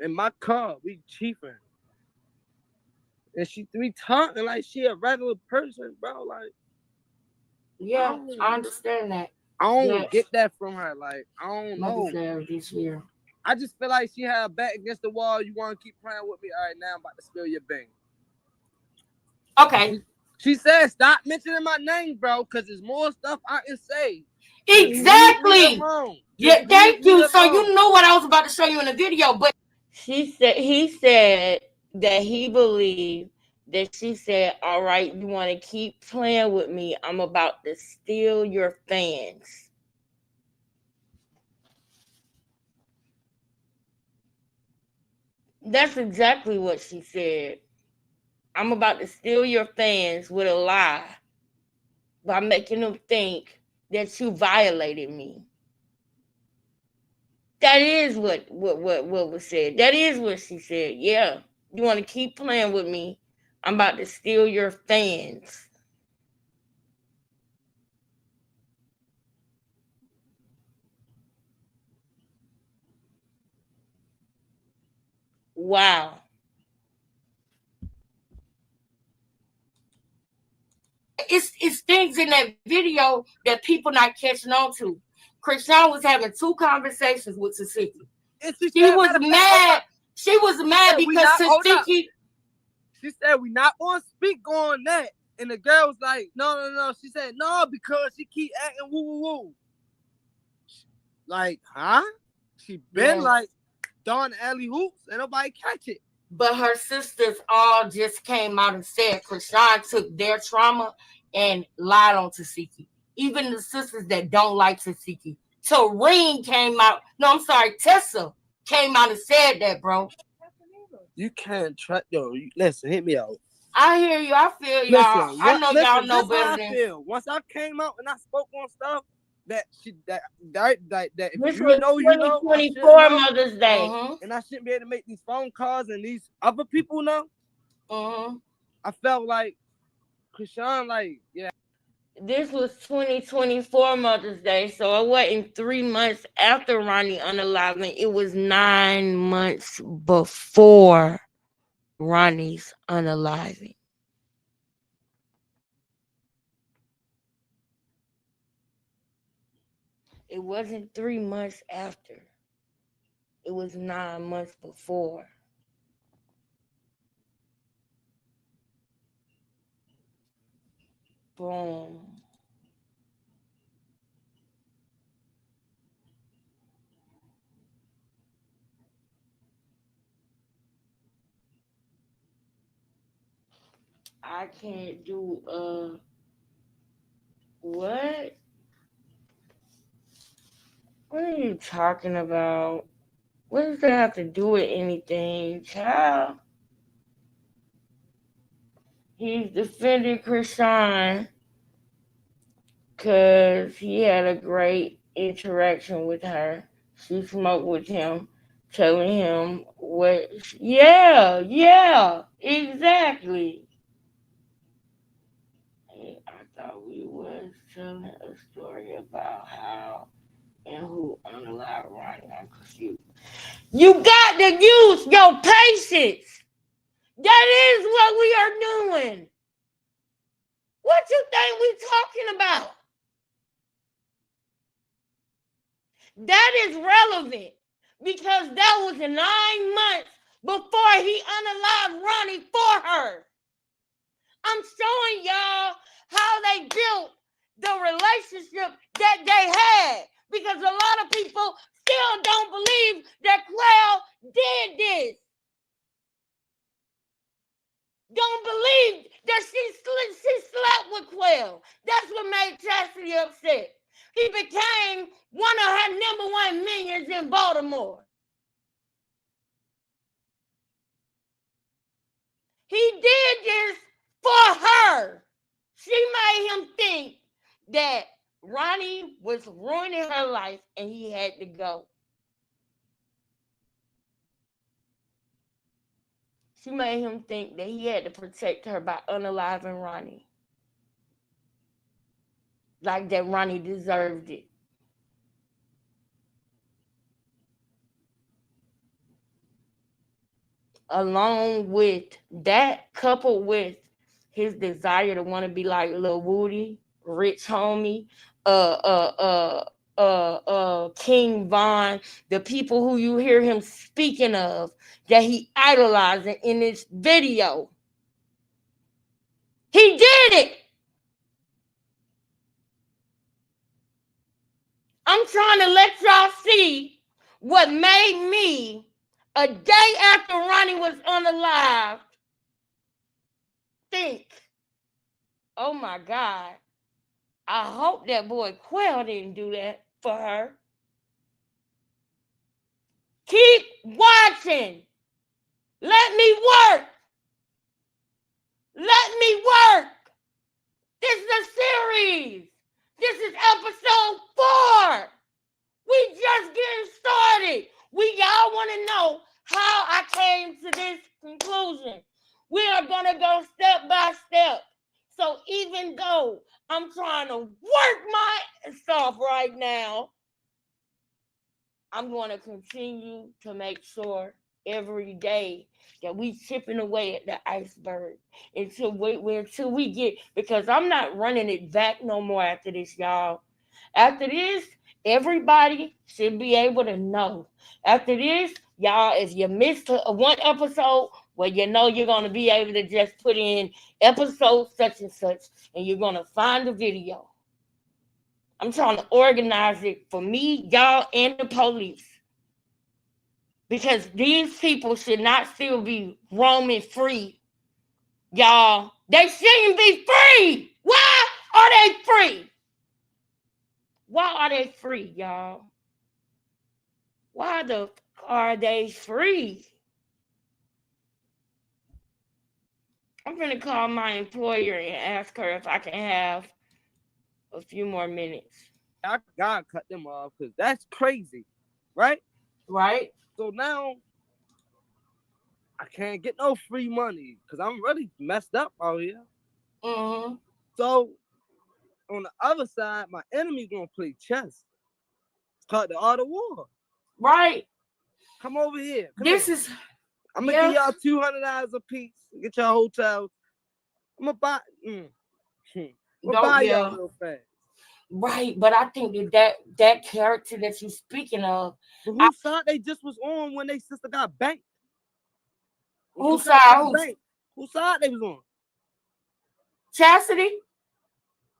In my car, we cheaping. And she talking like she a regular person, bro. Like, yeah, I understand that. I don't get that from her. Like, I don't know. Mother's Day of this year. I just feel like she had her back against the wall. You want to keep playing with me? All right, now I'm about to spill your bang. Okay. She said, stop mentioning my name, bro, because there's more stuff I can say. Exactly. Yeah, thank you. So you know what I was about to show you in the video, but he said that he believed that she said, all right, you want to keep playing with me. I'm about to steal your fans. That's exactly what she said. I'm about to steal your fans with a lie by making them think that you violated me. That is what was said. That is what she said. Yeah. You want to keep playing with me? I'm about to steal your fans. Wow. It's things in that video that people not catching on to. Krishan was having 2 conversations with Tasiki. She was mad. She was mad because Tasiki. She said we not gonna speak on that. And the girl was like, no. She said, no, because she keep acting woo. Like, huh? She been like throwing alley hoops and nobody catch it. But her sisters all just came out and said Krishan took their trauma and lied on Tasiki. Even the sisters that don't like Tasiki. Tareen came out. No, I'm sorry, Tessa came out and said that, bro. You can't try. Yo, listen, hit me out. I hear you. I feel y'all. Listen, I know y'all know better than. Feel. Once I came out and I spoke on stuff that if this you was know, 2024 Mother's Day, and I shouldn't be able to make these phone calls and these other people know. I felt like Krishan, like, yeah. This was 2024 Mother's Day, so it wasn't 3 months after Ronnie unaliving. It was 9 months before Ronnie's unaliving. It wasn't 3 months after. It was 9 months before. Boom. I can't do what? What are you talking about? What does that have to do with anything, child? He's defending Krishan because he had a great interaction with her. She smoked with him, telling him what. Yeah, yeah, exactly. I thought we was telling a story about how and who unalive Ronnie. I'm confused. You got to use your patience. That is what we are doing. What you think we talking about? That is relevant because that was 9 months before he unalived Ronnie for her. I'm showing y'all how they built the relationship that they had because a lot of people still don't believe that Quell did this. Don't believe that she slept with Quell. That's what made Chastity upset. He became one of her #1 minions in Baltimore. He did this for her. She made him think that Ronnie was ruining her life and he had to go. She made him think that he had to protect her by unaliving Ronnie. Like that Ronnie deserved it. Along with that, coupled with his desire to want to be like Lil Woody, Rich Homie, King Von, the people who you hear him speaking of that he idolizing in this video. He did it. I'm trying to let y'all see what made me, a day after Ronnie was unalive, think, oh my God, I hope that boy Quell didn't do that for her. Keep watching. Let me work. Let me work. This is a series. This is episode 4. We just getting started. Y'all want to know how I came to this conclusion. We are going to go step by step. So even though I'm trying to work myself right now, I'm going to continue to make sure every day that we chipping away at the iceberg until we get, because I'm not running it back no more after this, y'all. After this, everybody should be able to know. After this, y'all, if you missed one episode, well, you know you're going to be able to just put in episode such and such, and you're going to find the video. I'm trying to organize it for me, y'all, and the police. Because these people should not still be roaming free. Y'all, they shouldn't be free. Why are they free? Why are they free, y'all? Why are they free? I'm going to call my employer and ask her if I can have a few more minutes. I gotta cut them off because that's crazy, right? Right? So now I can't get no free money because I'm really messed up out here. Mm-hmm. So on the other side, my enemy gonna play chess. It's called the art of war. Right. Come over here. I'm gonna give y'all $200 a piece. Get y'all hotels. I'm gonna buy. We'll buy y'all real fast. Right, but I think that character that you're speaking of. But whose side they just was on when they sister got banked? Whose side? Whose side they was on? Chastity?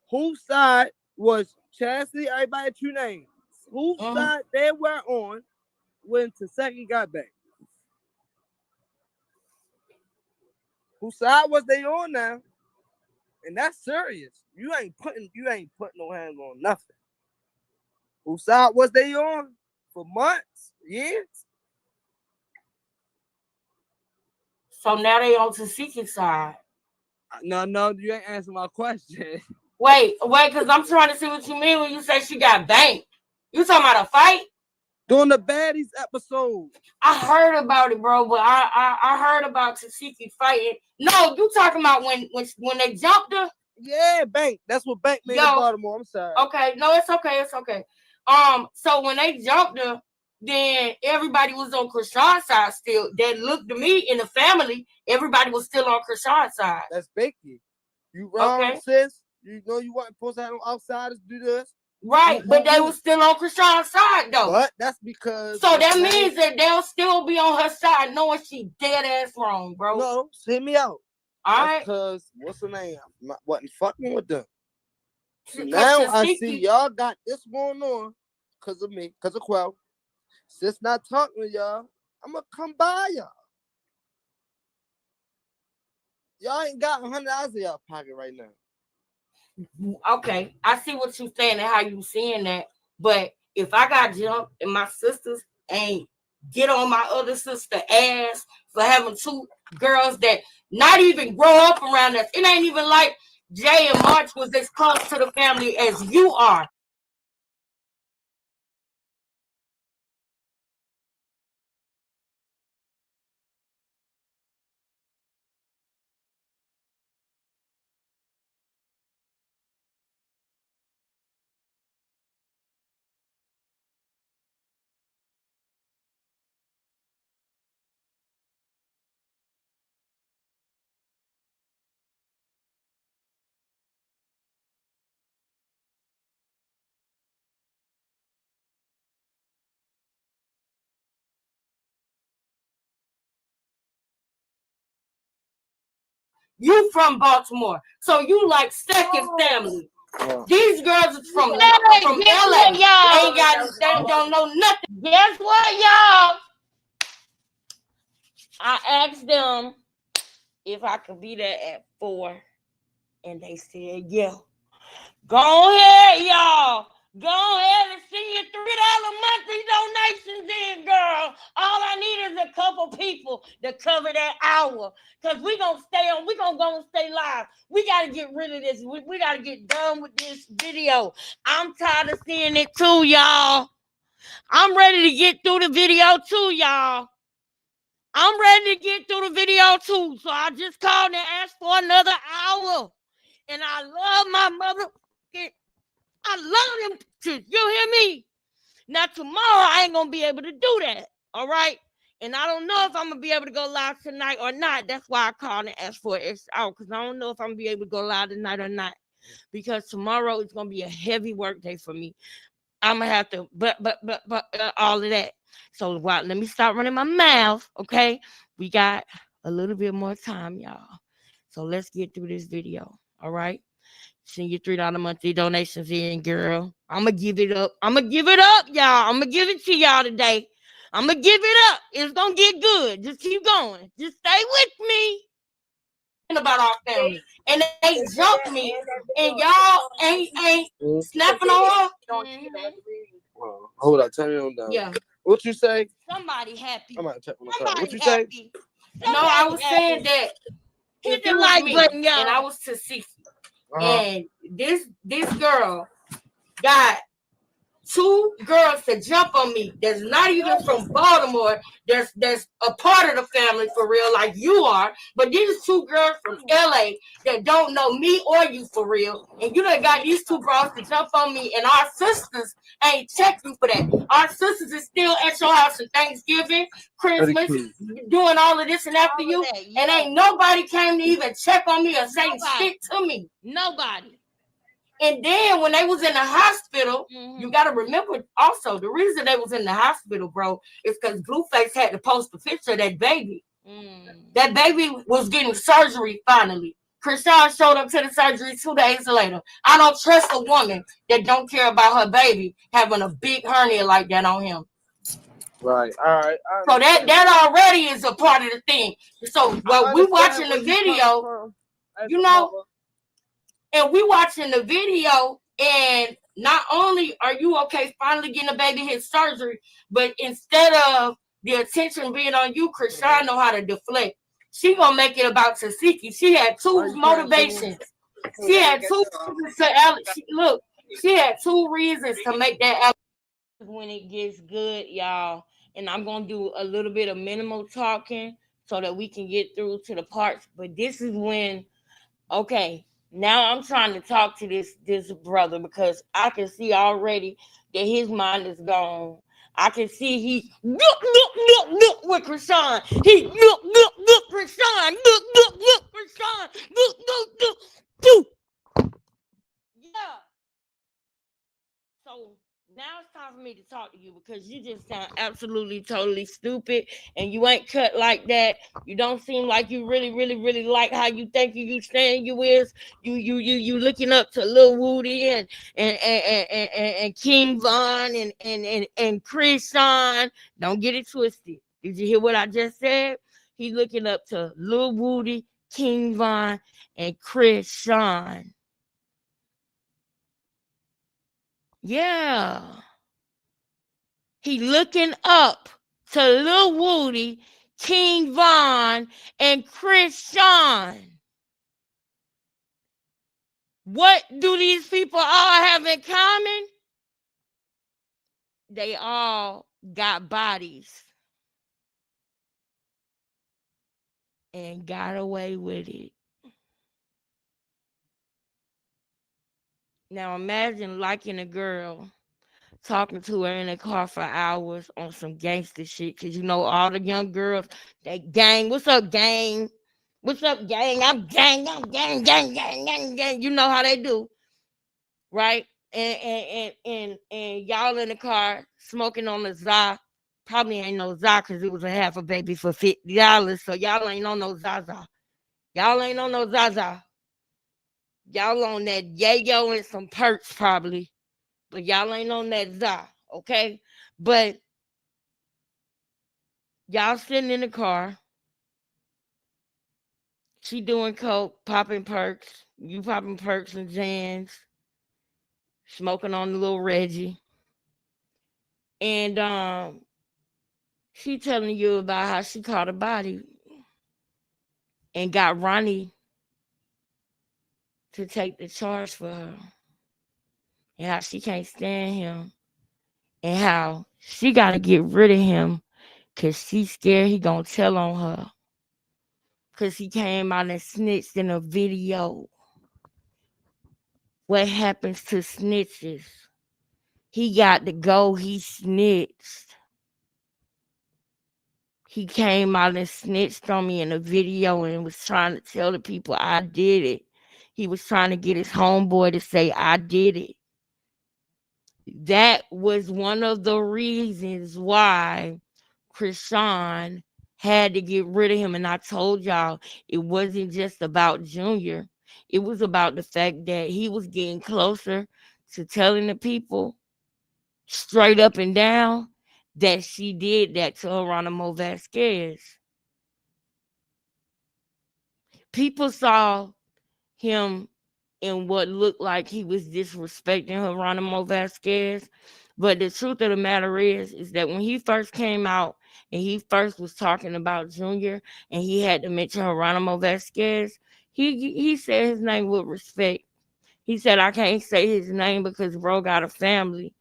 Whose side was Chastity? Everybody two names. Whose side they were on when Taseki got back? Whose side was they on now? And that's serious. You ain't putting no hands on nothing. Whose side was they on? For months, years? So now they on Tasika's side. No, you ain't answering my question. Wait, because I'm trying to see what you mean when you say she got banked. You talking about a fight? During the Baddies episode. I heard about it, bro, but I heard about Tasiki fighting. No, you talking about when they jumped her? Yeah, Bank. That's what Bank made in Baltimore. I'm sorry. Okay, no, it's okay. So when they jumped her, then everybody was on Krishan's side still. That looked to me in the family, everybody was still on Krishan's side. That's Becky. You wrong, sis. You know you weren't supposed to have no outsiders do this. Right, but they were still on Krishan's side though. But that's because. So that means that they'll still be on her side, knowing she dead ass wrong, bro. No, hear me out. All right. Because what's the name? I wasn't fucking with them. So now I see y'all got this going on because of me, because of Quell. Sis not talking to y'all. I'm gonna come by y'all. Y'all ain't got $100 in y'all pocket right now. Okay, I see what you're saying and how you seeing that. But if I got jumped and my sisters ain't get on my other sister ass for having two girls that not even grow up around us, it ain't even like Jay and March was as close to the family as you are. You from Baltimore, so you like second family. These girls is from LA. Y'all they don't know nothing. Guess what, y'all? I asked them if I could be there at 4, and they said yeah. Go ahead, y'all. Go ahead and send your $3 monthly donations in, girl. All I need is a couple people to cover that hour. Because we're going to stay on. We're going to go and stay live. We got to get rid of this. We got to get done with this video. I'm tired of seeing it too, y'all. I'm ready to get through the video too, y'all. I'm ready to get through the video too. So I just called and asked for another hour. And I love my motherfucking... I love them pictures. You hear me? Now, tomorrow, I ain't going to be able to do that. All right? And I don't know if I'm going to be able to go live tonight or not. That's why I called and asked for it out. Because I don't know if I'm going to be able to go live tonight or not. Because tomorrow is going to be a heavy work day for me. I'm going to have to, but all of that. So, let me stop running my mouth. Okay? We got a little bit more time, y'all. So, let's get through this video. All right? Send your $3 monthly donations in, girl. I'm going to give it up. I'm going to give it up, y'all. I'm going to give it to y'all today. I'm going to give it up. It's going to get good. Just keep going. Just stay with me. About our family. And they jumped me. And y'all ain't snapping on her. Hold on. Turn it on down. Yeah. What you say? Somebody happy. I'm going to check on the car. What you say? No, I was saying that hit the like button, y'all. And I was to 60. And this girl got 2 girls to jump on me that's not even from Baltimore. There's a part of the family for real, like you are. But these 2 girls from LA that don't know me or you for real. And you done got these 2 bros to jump on me, and our sisters ain't checked you for that. Our sisters is still at your house on Thanksgiving, Christmas, doing all of this and that for you. And ain't nobody came to even check on me or say shit to me. Nobody. And then when they was in the hospital, you got to remember also, the reason they was in the hospital, bro, is because Blueface had to post a picture of that baby. That baby was getting surgery finally. Krishan showed up to the surgery 2 days later. I don't trust a woman that don't care about her baby having a big hernia like that on him. Right. All right. So that already is a part of the thing. So while we watching the video, you know, And we watching the video, and not only are you okay finally getting a baby his surgery, but instead of the attention being on you, Krishan know how to deflect. She gonna make it about Tasiki. She had two motivations. She had two reasons to look. She had two reasons to make that. When it gets good, y'all, and I'm gonna do a little bit of minimal talking so that we can get through to the parts. But this is when, okay, now I'm trying to talk to this brother because I can see already that his mind is gone. I can see he look with Krishan. He look Krishan. Look Krishan. Look. Yeah. So now it's time for me to talk to you because you just sound absolutely totally stupid and you ain't cut like that. You don't seem like you really like how you think you saying you is. You looking up to Lil Woody and King Von and Chris Sean. Don't get it twisted. Did you hear what I just said? He looking up to Lil Woody, King Von, and Chris Sean. Yeah. He looking up to Lil Woody, King Von, and Chris Sean. What do these people all have in common? They all got bodies and got away with it. Now imagine liking a girl, talking to her in the car for hours on some gangster shit, because you know all the young girls, they gang. What's up, gang? What's up, gang? I'm gang. You know how they do, right? And y'all in the car smoking on the za. Probably ain't no za because it was a half a baby for $50. So y'all ain't on no Zaza. Y'all ain't on no Zaza. Y'all on that yayo and some perks probably, but y'all ain't on that za, okay? But y'all sitting in the car. She doing coke, popping perks. You popping perks and Jans, smoking on the little Reggie. And she telling you about how she caught a body and got Ronnie to take the charge for her. And how she can't stand him. And how she gotta get rid of him because she's scared he gonna tell on her. Because he came out and snitched in a video. What happens to snitches? He got to go. He snitched. He came out and snitched on me in a video and was trying to tell the people I did it. He was trying to get his homeboy to say I did it. That was one of the reasons why Krishan had to get rid of him. And I told y'all it wasn't just about Junior. It was about the fact that he was getting closer to telling the people straight up and down that she did that to Geronimo Vasquez. People saw him in what looked like he was disrespecting Geronimo Vasquez. But the truth of the matter is that when he first came out and he first was talking about Junior and he had to mention Geronimo Vasquez, he said his name with respect. He said, I can't say his name because bro got a family.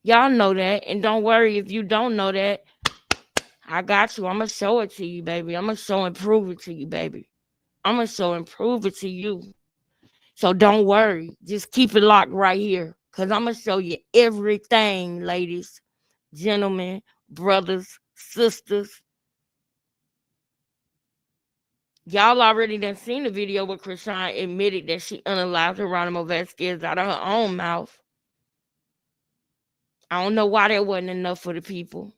Y'all know that. And don't worry if you don't know that. I got you. I'm going to show it to you, baby. I'm going to show and prove it to you, baby. I'm going to show and prove it to you. So don't worry. Just keep it locked right here. Because I'm going to show you everything, ladies, gentlemen, brothers, sisters. Y'all already done seen the video where Krishan admitted that she unalived Geronimo Vasquez out of her own mouth. I don't know why that wasn't enough for the people.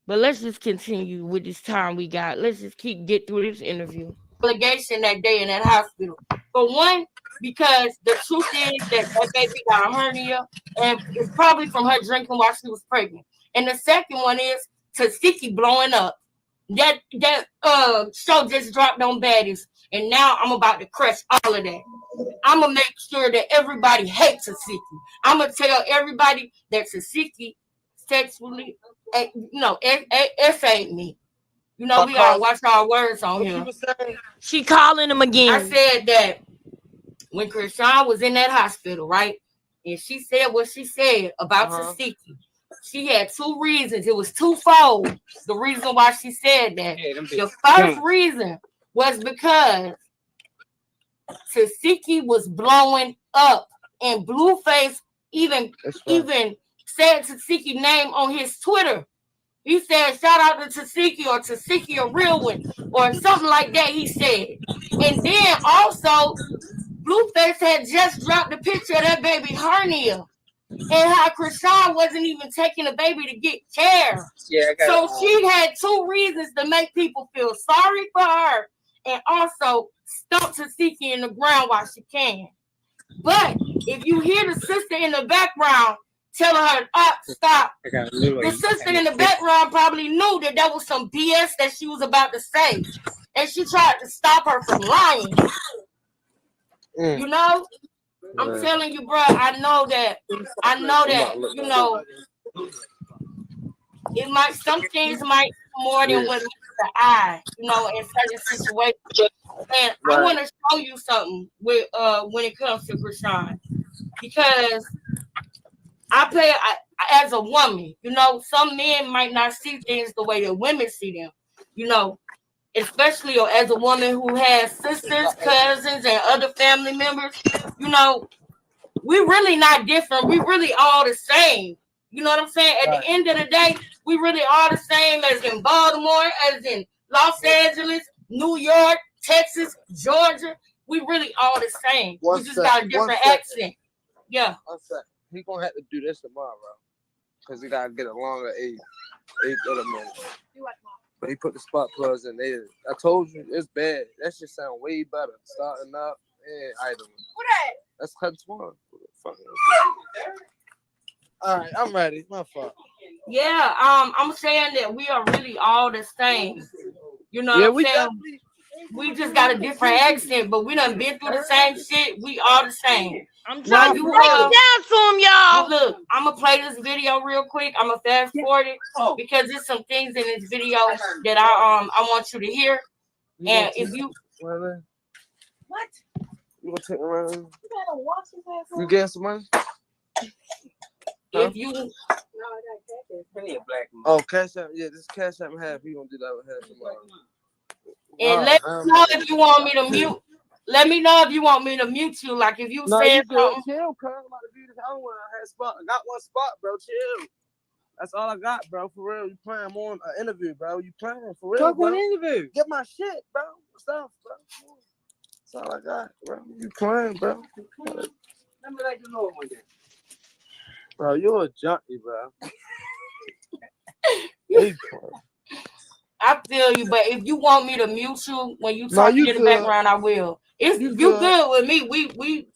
But let's just continue with this time we got. Let's just get through this interview. Allegation that day in that hospital. For one, because the truth is that baby got a hernia, and it's probably from her drinking while she was pregnant. And the second one is Tasiki blowing up. That show just dropped on Baddies. and now I'm about to crush all of that. I'm gonna make sure that everybody hates Tasiki. I'm gonna tell everybody that Tasiki sexually, F ain't me. You know, we gotta watch our words on here. She calling him again. I said that when Krishan was in that hospital, right? And she said what she said about Tasiki. She had two reasons. It was twofold. The reason why she said that. The first reason was because Tasiki was blowing up, and Blueface even said Tasiki name on his Twitter. He said, shout out to Tasiki, or Tasiki a real one, or something like that, he said. And then also, Blueface had just dropped a picture of that baby hernia, and how Krishan wasn't even taking the baby to get care. So she had two reasons to make people feel sorry for her, and also stomp Tasiki in the ground while she can. But if you hear the sister in the background telling her, stop. The sister in the background probably knew that was some BS that she was about to say. And she tried to stop her from lying. You know? I'm telling you, bro, I know that, you know, some things might more than what meets the eye, you know, in certain situations. And I want to show you something with when it comes to Krishan. Because as a woman, you know, some men might not see things the way that women see them, you know, especially as a woman who has sisters, cousins, and other family members. You know, we really not different. We really all the same. You know what I'm saying? At the end of the day, we really all the same as in Baltimore, as in Los Angeles, New York, Texas, Georgia. We really all the same. We just got a different accent. Yeah. He gonna have to do this tomorrow, because he gotta get a longer eighth element. But he put the spark plugs in there. I told you it's bad. That shit sound way better. Starting up and item. What that? That's cut one. All right, I'm ready. My fault. Yeah, I'm saying that we are really all the same. You know what I'm saying? We just got a different accent, but we done been through the same shit. We all the same. I'm trying to break it down to him, y'all. Look, I'm gonna play this video real quick. I'm gonna fast forward it because there's some things in this video that I want you to hear. And if you what? You gonna take around? You gotta watch his ass. You get some money? If you Cash App, this Cash App half. He gonna do that with half tomorrow. And let me know if you want me to mute. Let me know if you want me to mute you. Like if you said something. Chill, cuz. I'm about to do this other one. I got one spot, bro. Chill. That's all I got, bro. For real. You playing? I'm on an interview, bro. You playing for real? Talk on interview. Get my shit, bro. Stuff, bro. That's all I got, bro. You playing, bro? Let me let you know one day. Bro, you're a junkie, bro. I feel you, but if you want me to mute you when you talk in the background, I will. If you good with me, we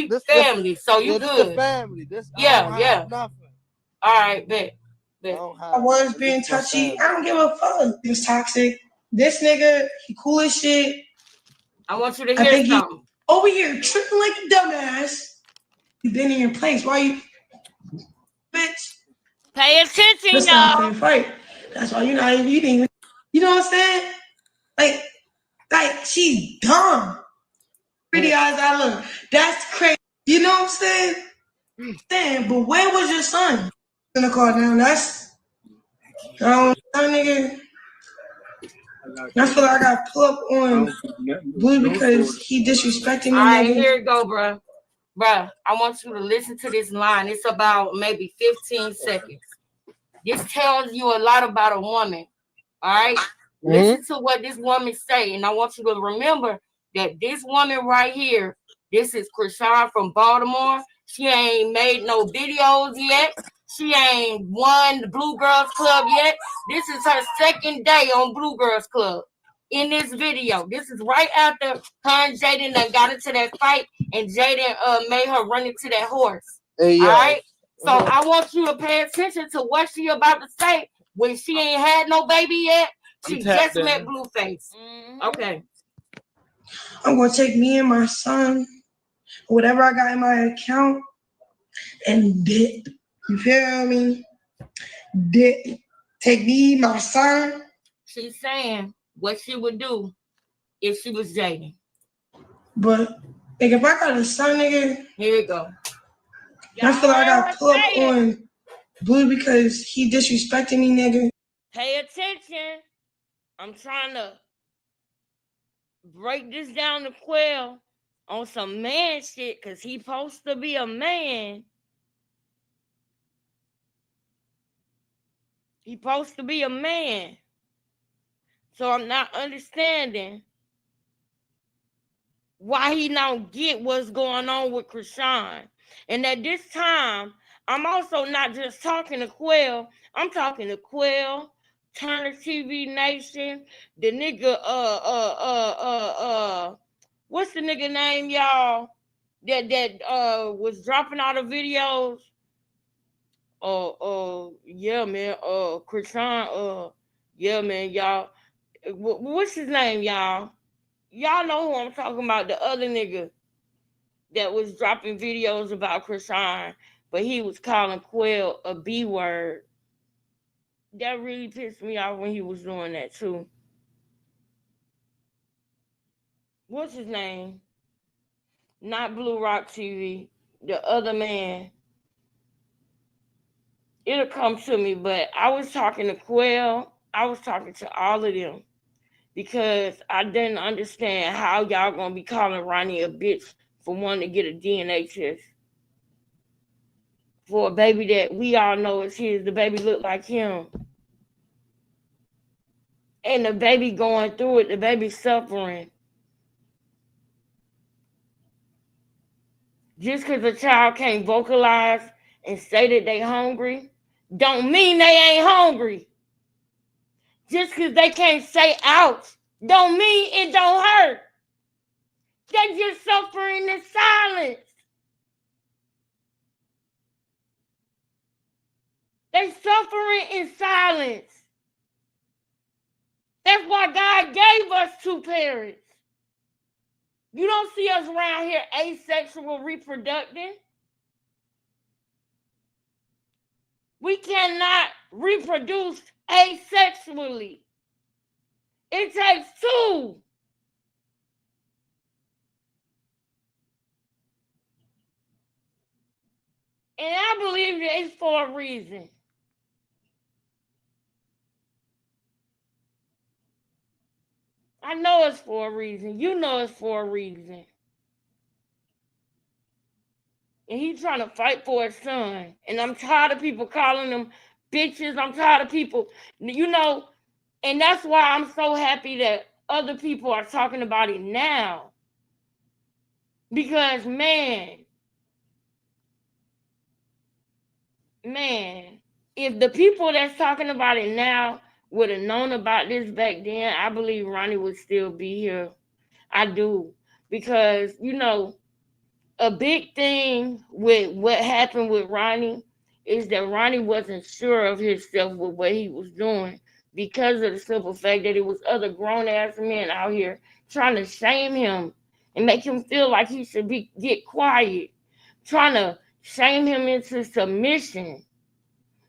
this family, so you good. This family. Yeah. Nothing. All right, bet. I was being touchy. I don't give a fuck. He was toxic. This nigga, he cool as shit. I want you to hear something. Over here tripping like a dumbass. You been in your place. Why you, bitch? Pay attention, y'all. Fight. That's why you're not even eating. You know what I'm saying? Like she's dumb. Pretty eyes I look. That's crazy. You know what I'm saying? Damn, but where was your son? In the car now. That's nigga. That's what I got pulled up on Blue because he disrespecting me. All right, here you go, bro. Bruh, I want you to listen to this line. It's about maybe 15 seconds. This tells you a lot about a woman. All right? Mm-hmm. Listen to what this woman say. And I want you to remember that this woman right here, this is Krishan from Baltimore. She ain't made no videos yet. She ain't won the Blue Girls Club yet. This is her second day on Blue Girls Club. In this video, this is right after her and Jaden got into that fight, and Jaden made her run into that horse. Hey, all right, so I want you to pay attention to what she about to say when she ain't had no baby yet. She just met Blueface. Mm-hmm. Okay. I'm gonna take me and my son, whatever I got in my account, and dip. You feel me? Dip. Take me, my son. She's saying what she would do if she was Jaden. But like, if I got a son, nigga, here you go. I feel like I got put on Blue because he disrespected me, nigga. Pay attention. I'm trying to break this down to Quell on some man shit because he supposed to be a man. He supposed to be a man. So I'm not understanding why he don't get what's going on with Krishan. And at this time, I'm also not just talking to Quell. I'm talking to Quell, Turner TV Nation, the nigga, what's the nigga name, y'all? That was dropping all the videos. Yeah, man. Krishan, yeah, man, y'all. What's his name, y'all? Y'all know who I'm talking about, the other nigga that was dropping videos about Krishan, but he was calling Quell a B word. That really pissed me off when he was doing that too. What's his name? Not Blue Rock TV. The other man. It'll come to me, but I was talking to Quell. I was talking to all of them because I didn't understand how y'all gonna be calling Ronnie a bitch for wanting to get a DNA test for a baby that we all know is his. The baby looked like him. And the baby going through it, the baby suffering. Just because a child can't vocalize and say that they hungry, don't mean they ain't hungry. Just because they can't say ouch, don't mean it don't hurt. They just suffering in silence. They suffering in silence. That's why God gave us two parents. You don't see us around here asexual reproducing. We cannot reproduce asexually. It takes two. And I believe it's for a reason. I know it's for a reason. You know it's for a reason. And he's trying to fight for his son. And I'm tired of people calling them bitches. I'm tired of people, you know, and that's why I'm so happy that other people are talking about it now. Because, man, if the people that's talking about it now would have known about this back then, I believe Ronnie would still be here. I do. Because, you know, a big thing with what happened with Ronnie is that Ronnie wasn't sure of himself with what he was doing because of the simple fact that it was other grown-ass men out here trying to shame him and make him feel like he should get quiet, trying to shame him into submission.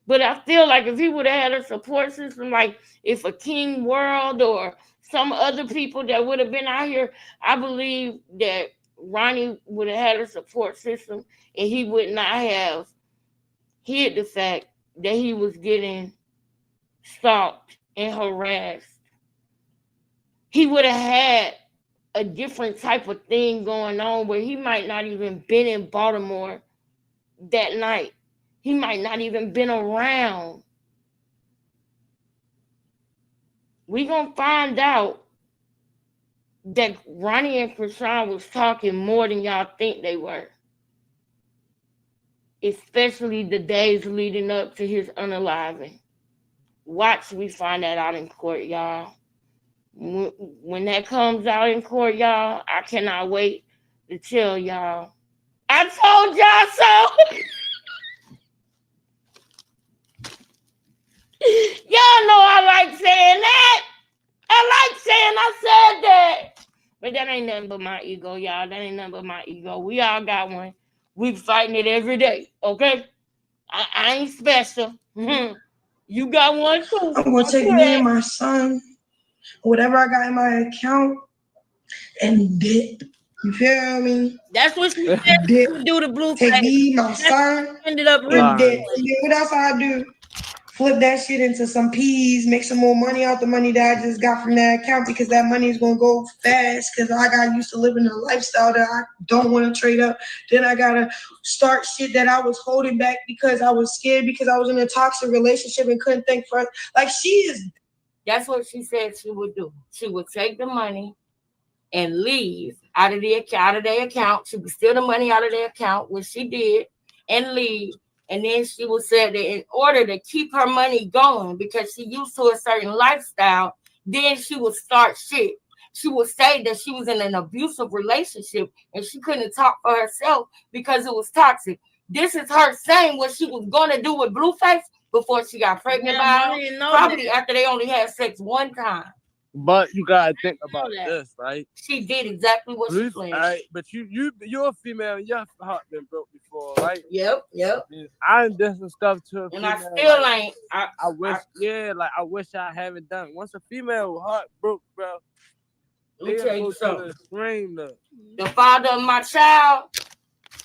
But I feel like if he would have had a support system, like if a King World or some other people that would have been out here, I believe that Ronnie would have had a support system and he would not have hid the fact that he was getting stalked and harassed. He would have had a different type of thing going on where he might not even been in Baltimore that night. He might not even been around. We gonna find out that Ronnie and Krishan was talking more than y'all think they were. Especially the days leading up to his unaliving. Watch we find that out in court, y'all. When that comes out in court, y'all, I cannot wait to tell y'all. I told y'all so. Y'all know I like saying that. I like saying I said that. But that ain't nothing but my ego, y'all. That ain't nothing but my ego. We all got one. We fighting it every day, okay? I ain't special. You got one too. I'm gonna take me and my son, whatever I got in my account, and dip. You feel me? That's what she said. Dip. She do the blue Take face. me, my son, Ended up and dip. rich. And then what else I do? Flip that shit into some peas, make some more money out the money that I just got from that account because that money is gonna go fast because I got used to living a lifestyle that I don't want to trade up. Then I gotta start shit that I was holding back because I was scared because I was in a toxic relationship and couldn't think for like she is. That's what she said she would do. She would take the money and leave out of their account. She would steal the money out of their account, which she did, and leave. And then she would say that in order to keep her money going, because she used to a certain lifestyle, then she would start shit. She would say that she was in an abusive relationship and she couldn't talk for herself because it was toxic. This is her saying what she was going to do with Blueface before she got pregnant by him, probably after they only had sex one time. But you gotta think about this, right? She did exactly what she planned. Right, but you're a female and your heart been broke before, right? Yep. I ain't done some stuff to a female. And I still ain't. I wish I haven't done. Once a female heart broke, bro, let me tell you something. The father of my child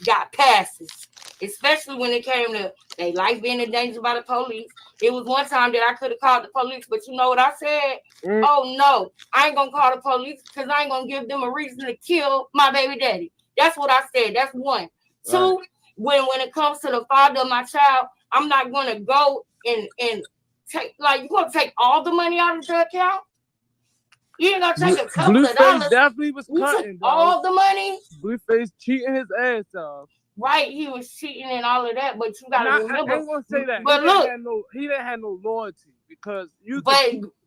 got passes, especially when it came to their life being in danger by the police. It was one time that I could have called the police, but you know what I said? Oh no, I ain't gonna call the police because I ain't gonna give them a reason to kill my baby daddy. That's what I said. That's one. Right. Two, when it comes to the father of my child, I'm not gonna go and take, like, you gonna take all the money out of the account? You ain't gonna take a couple of dollars. Definitely was cutting, bro. All the money. Blueface cheating his ass off. Right, he was cheating and all of that, but you gotta remember. I ain't gonna say that. But he didn't have no loyalty because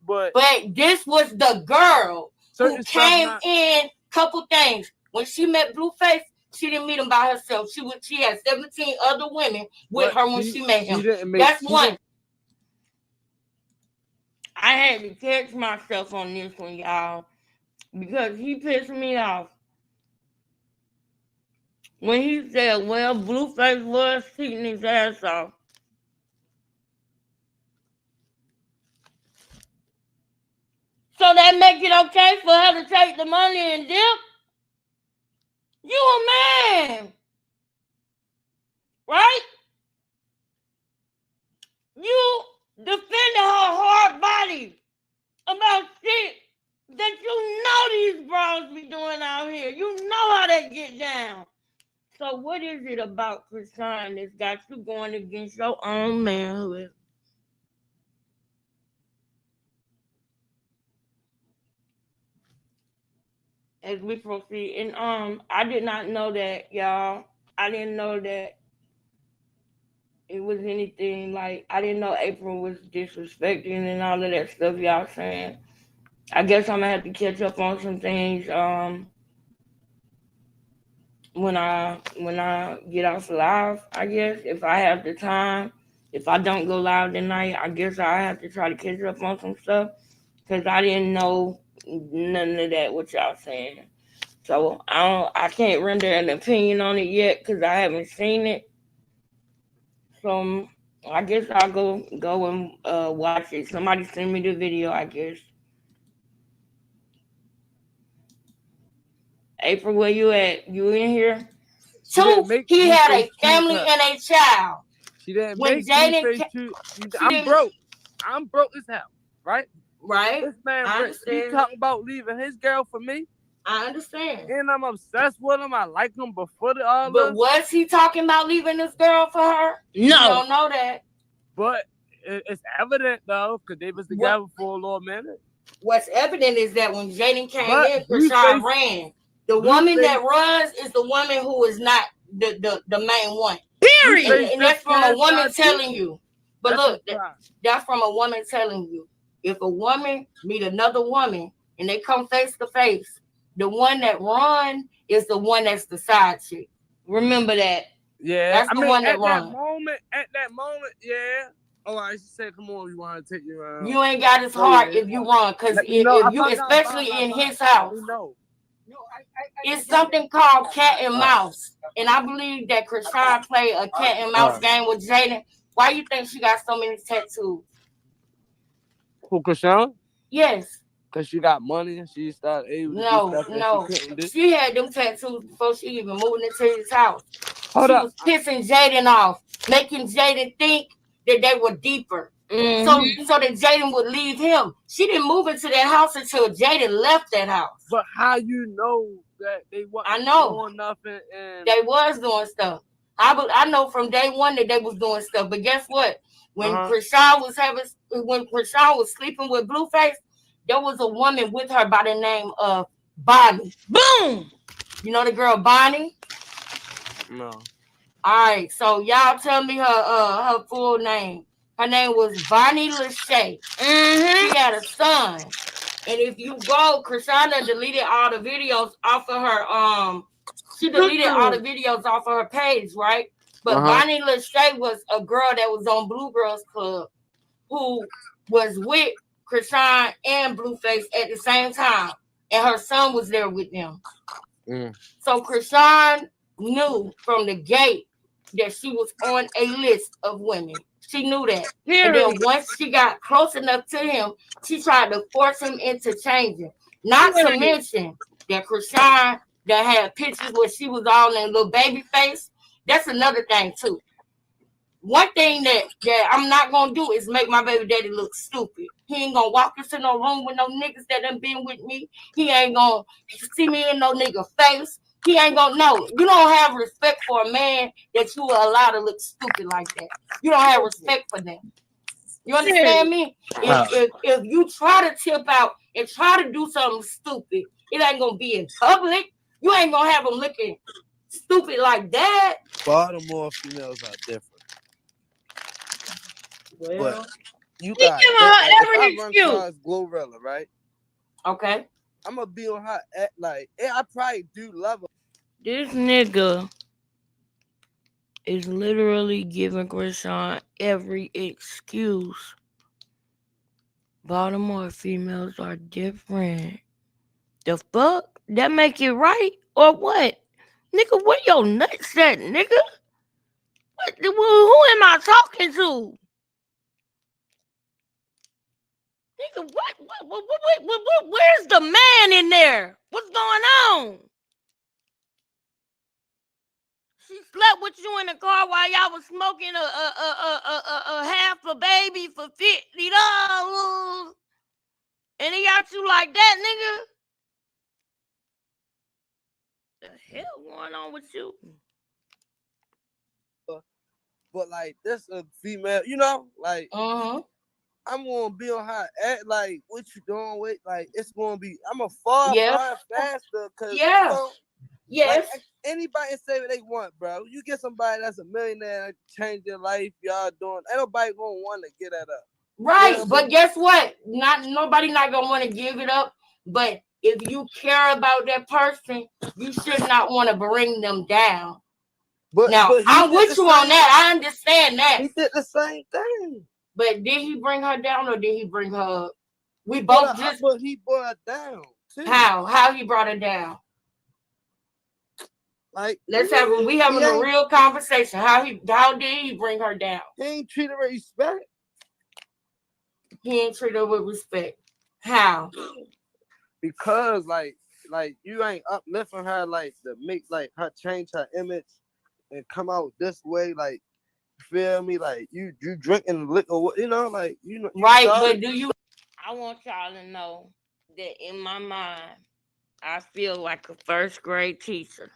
but this was the girl who came in. Couple things. When she met Blueface, she didn't meet him by herself. She had 17 other women with her when she met him. That's one. I had to catch myself on this one, y'all, because he pissed me off. When he said, well, Blueface was cheating his ass off. So that make it okay for her to take the money and dip? You a man. Right? You defending her hard body about shit that you know these bros be doing out here. You know how they get down. So what is it about Krishan that's got you going against your own manhood? As we proceed, and I did not know that, y'all. I didn't know that it was anything like, I didn't know April was disrespecting and all of that stuff y'all saying. I guess I'm gonna have to catch up on some things when I get off live, I guess, if I have the time. If I don't go live tonight, I guess I have to try to catch up on some stuff because I didn't know none of that what y'all saying. So I can't render an opinion on it yet because I haven't seen it. So I guess I'll go and watch it. Somebody send me the video, I guess. April, where you at? You in here? Two, he had a family and a child. She didn't when make Jaden I'm broke as hell, right? Right. This man, he talking about leaving his girl for me. I understand. And I'm obsessed with him. I like him before the all. But was he talking about leaving this girl for her? No. You don't know that. But it's evident though, because they was together for a little minute. What's evident is that when Jaden came in, Krishan ran. The woman that runs is the woman who is not the main one. Period. And that's from a woman telling you. But look, that's from a woman telling you. If a woman meet another woman and they come face to face, the one that run is the one that's the side chick. Remember that. Yeah. That's the one that run. At that moment, yeah. Oh, I just said, come on, you want to take you around. You ain't got his heart if you run. Because if you, especially in his house. It's something called cat and mouse. And I believe that Krishan played a cat and mouse game with Jaden. Why you think she got so many tattoos? Who, Krishan? Yes. Because she got money and she started able to do stuff that she couldn't do. She had them tattoos before she even moved into his house. Hold she up. was pissing Jaden off, making Jaden think that they were deeper. Mm-hmm. So that Jaden would leave him. She didn't move into that house until Jaden left that house. But how you know that they wasn't doing nothing? And they was doing stuff. I know from day one that they was doing stuff. But guess what? When Krishan was sleeping with Blueface, there was a woman with her by the name of Bonnie. Boom! You know the girl Bonnie? No. All right, so y'all tell me her full name. Her name was Bonnie Lachey. Mm-hmm. She had a son. And if you go, Krishana deleted all the videos off of her she deleted all the videos off of her page, right? But Bonnie Lachey was a girl that was on Blue Girls Club who was with Krishan and Blueface at the same time. And her son was there with them. So Krishan knew from the gate that she was on a list of women. She knew that. And then once she got close enough to him, she tried to force him into changing. Not to mention that Krishan that had pictures where she was all in a little baby face. That's another thing too. One thing that I'm not gonna do is make my baby daddy look stupid. He ain't gonna walk into no room with no niggas that done been with me. He ain't gonna see me in no nigga face. He ain't gonna know. You don't have respect for a man that you allow to look stupid like that. You don't have respect for them. You understand me? If you try to tip out and try to do something stupid, it ain't gonna be in public. You ain't gonna have them looking stupid like that. Baltimore females are different. Well, but you got if I run across Glorilla, right? Okay. I'm gonna be on her like I probably do love her. This nigga is literally giving Krishan every excuse. Baltimore females are different. The fuck? That make it right or what? Nigga, where your nuts at, nigga? Who am I talking to? Nigga, what? Where's the man in there? What's going on? She slept with you in the car while y'all was smoking a half a baby for $50, and he got you like that, nigga. The hell going on with you? But like this a female, you know, like I'm gonna be on her like what you doing with like it's gonna be I'm a far faster because you know, like, anybody say what they want, bro. You get somebody that's a millionaire, change their life, y'all doing ain't nobody gonna want to get that up. Right, you know but guess what? Nobody not gonna want to give it up. But if you care about that person, you should not want to bring them down. But I'm with you on that. I understand that. He did the same thing. But did he bring her down or did he bring her up? We both but he brought her down too. How he brought her down? Like we having a real conversation. How did he bring her down? He ain't treat her with respect. He ain't treat her with respect. How? Because like you ain't uplifting her like to make like her change her image and come out this way, like feel me, like you drinking liquor, you know, like you know. Right, but do you? I want y'all to know that in my mind, I feel like a first grade teacher.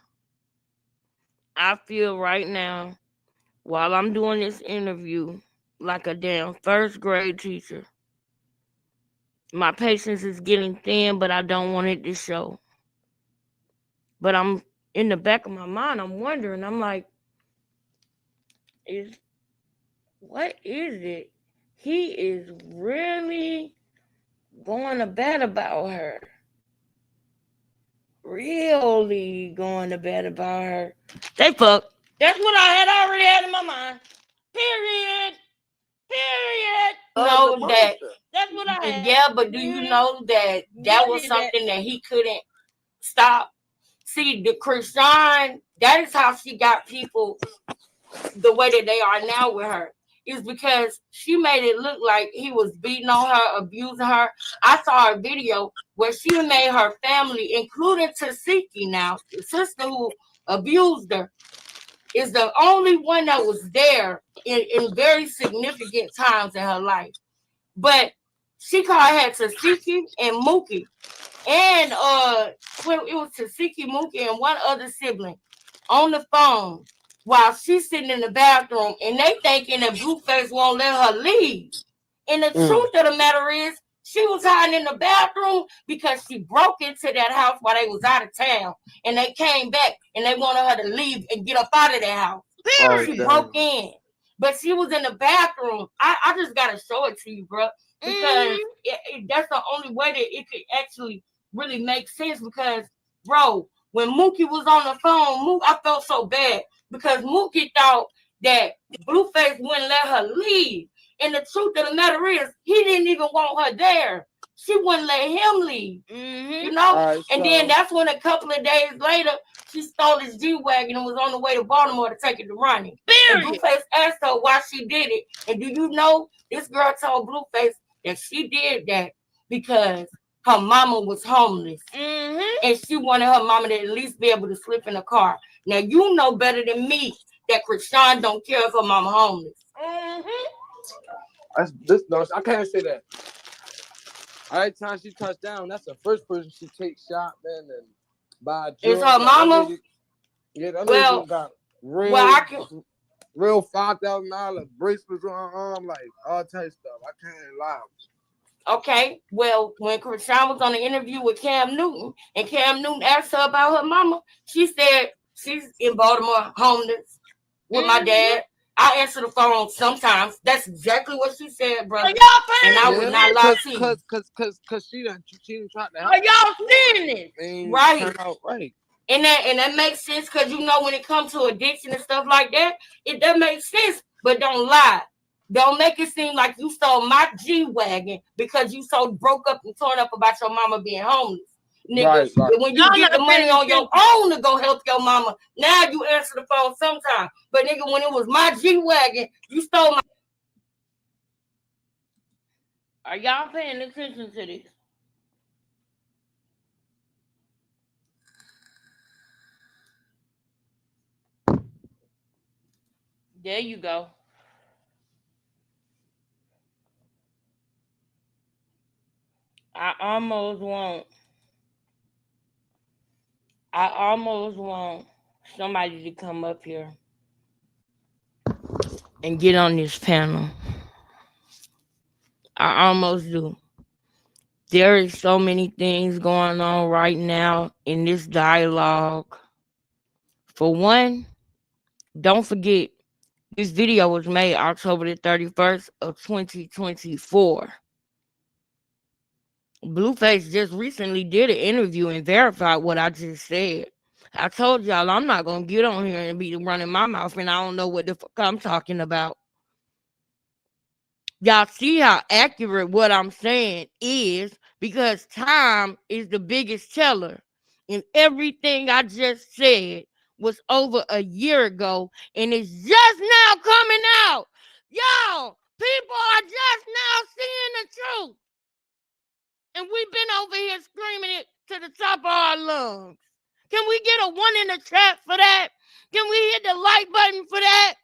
I feel right now, while I'm doing this interview, like a damn first grade teacher. My patience is getting thin, but I don't want it to show. But I'm in the back of my mind, I'm wondering, I'm like, what is it? He is really going to bed about her. Really going to bed about her. They fuck. That's what I had already had in my mind. Period. Know that. That's what I had. Yeah, but do you know that was something that he couldn't Stop. See, the Krishan, that is how she got people the way that they are now with her. Is because she made it look like he was beating on her, abusing her. I saw a video where she made her family, including Tasiki now, the sister who abused her, is the only one that was there in very significant times in her life. But she had Tasiki and Mookie. And it was Tasiki, Mookie, and one other sibling on the phone while she's sitting in the bathroom, and they thinking that Blueface won't let her leave. And the truth of the matter is, she was hiding in the bathroom because she broke into that house while they was out of town, and they came back and they wanted her to leave and get up out of that house. Oh, She damn. broke in, but she was in the bathroom. I just gotta show it to you, bro, because that's the only way that it could actually really make sense. Because, bro, when Mookie was on the phone, I felt so bad because Mookie thought that Blueface wouldn't let her leave. And the truth of the matter is, he didn't even want her there. She wouldn't let him leave. You know? Right, and then that's when a couple of days later, she stole his G-Wagon and was on the way to Baltimore to take it to Ronnie. And Blueface asked her why she did it. And do you know, this girl told Blueface that she did that because her mama was homeless. And she wanted her mama to at least be able to sleep in a car. Now, you know better than me that Krishan don't care if her mama homeless. No, I can't say that. Every time she touched down, that's the first person she takes shot, man, and buy drugs. It's her mama? That lady got real $5,000 bracelets on her arm, like all type of stuff. I can't lie. Okay, well, when Krishan was on the interview with Cam Newton, and Cam Newton asked her about her mama, she said she's in Baltimore, homeless, with my dad. I answer the phone sometimes. That's exactly what she said, brother. And I would not lie to you. Cause she didn't try to help. Are y'all seeing it? Right. Turn out right. And that makes sense because you know when it comes to addiction and stuff like that, that makes sense. But don't lie. Don't make it seem like you stole my G-Wagon because you so broke up and torn up about your mama being homeless. Nigga, right. When you get the money on your own to go help your mama, now you answer the phone sometime. But nigga, when it was my G-Wagon, you stole my... Are y'all paying attention to this? There you go. I almost want somebody to come up here and get on this panel. I almost do. There is so many things going on right now in this dialogue. For one, don't forget, this video was made October the 31st of 2024. Blueface just recently did an interview and verified what I just said. I told y'all I'm not going to get on here and be running my mouth and I don't know what the fuck I'm talking about. Y'all see how accurate what I'm saying is, because time is the biggest teller. And everything I just said was over a year ago and it's just now coming out. Y'all, people are just now seeing the truth. And we've been over here screaming it to the top of our lungs. Can we get a 1 in the chat for that? Can we hit the like button for that?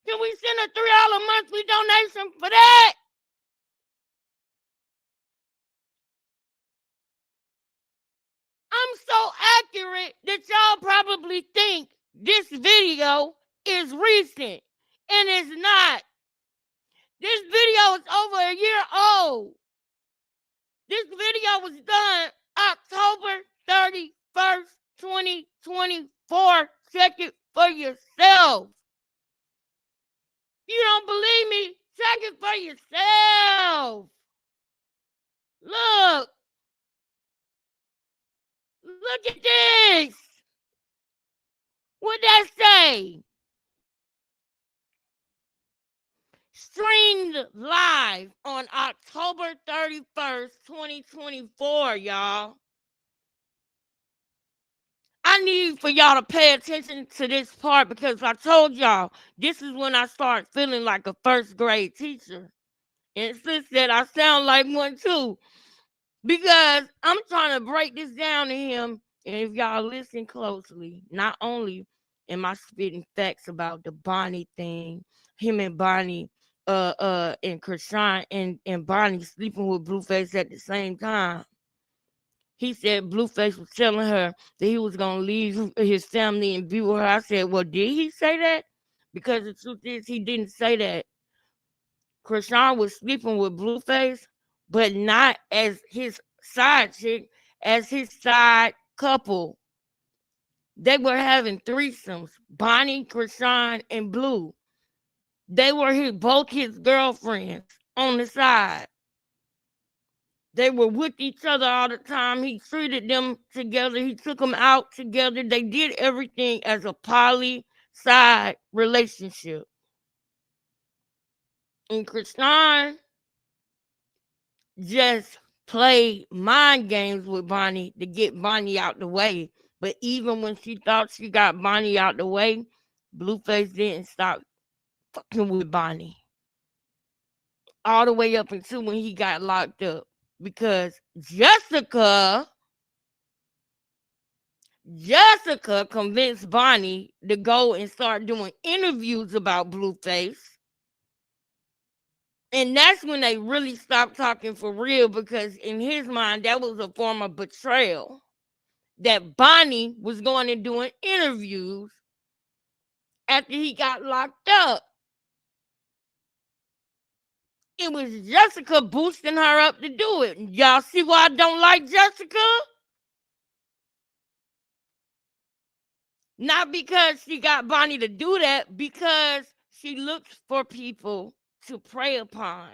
Can we send a $3 monthly donation for that? I'm so accurate that y'all probably think this video is recent, and it's not. This video is over a year old. This video was done October 31st, 2024. Check it for yourself. You don't believe me? Check it for yourself. Look. Look at this. What'd that say? Streamed live on October 31st, 2024, y'all. I need for y'all to pay attention to this part because I told y'all this is when I start feeling like a first grade teacher. And sis said I sound like one too. Because I'm trying to break this down to him. And if y'all listen closely, not only am I spitting facts about the Bonnie thing, him and Bonnie, and Krishan and Bonnie sleeping with Blueface at the same time. He said Blueface was telling her that he was gonna leave his family and be with her. I said, well, did he say that? Because the truth is, he didn't say that. Krishan was sleeping with Blueface, but not as his side chick, as his side couple. They were having threesomes. Bonnie, Krishan, and Blue. They were both his girlfriends on the side. They were with each other all the time. He treated them together. He took them out together. They did everything as a poly-side relationship. And Krishan just played mind games with Bonnie to get Bonnie out the way. But even when she thought she got Bonnie out the way, Blueface didn't stop fucking with Bonnie. All the way up until when he got locked up. Because Jessica convinced Bonnie to go and start doing interviews about Blueface. And that's when they really stopped talking for real, because in his mind, that was a form of betrayal. That Bonnie was going and doing interviews after he got locked up. It was Jessica boosting her up to do it. Y'all see why I don't like Jessica? Not because she got Bonnie to do that, because she looks for people to prey upon,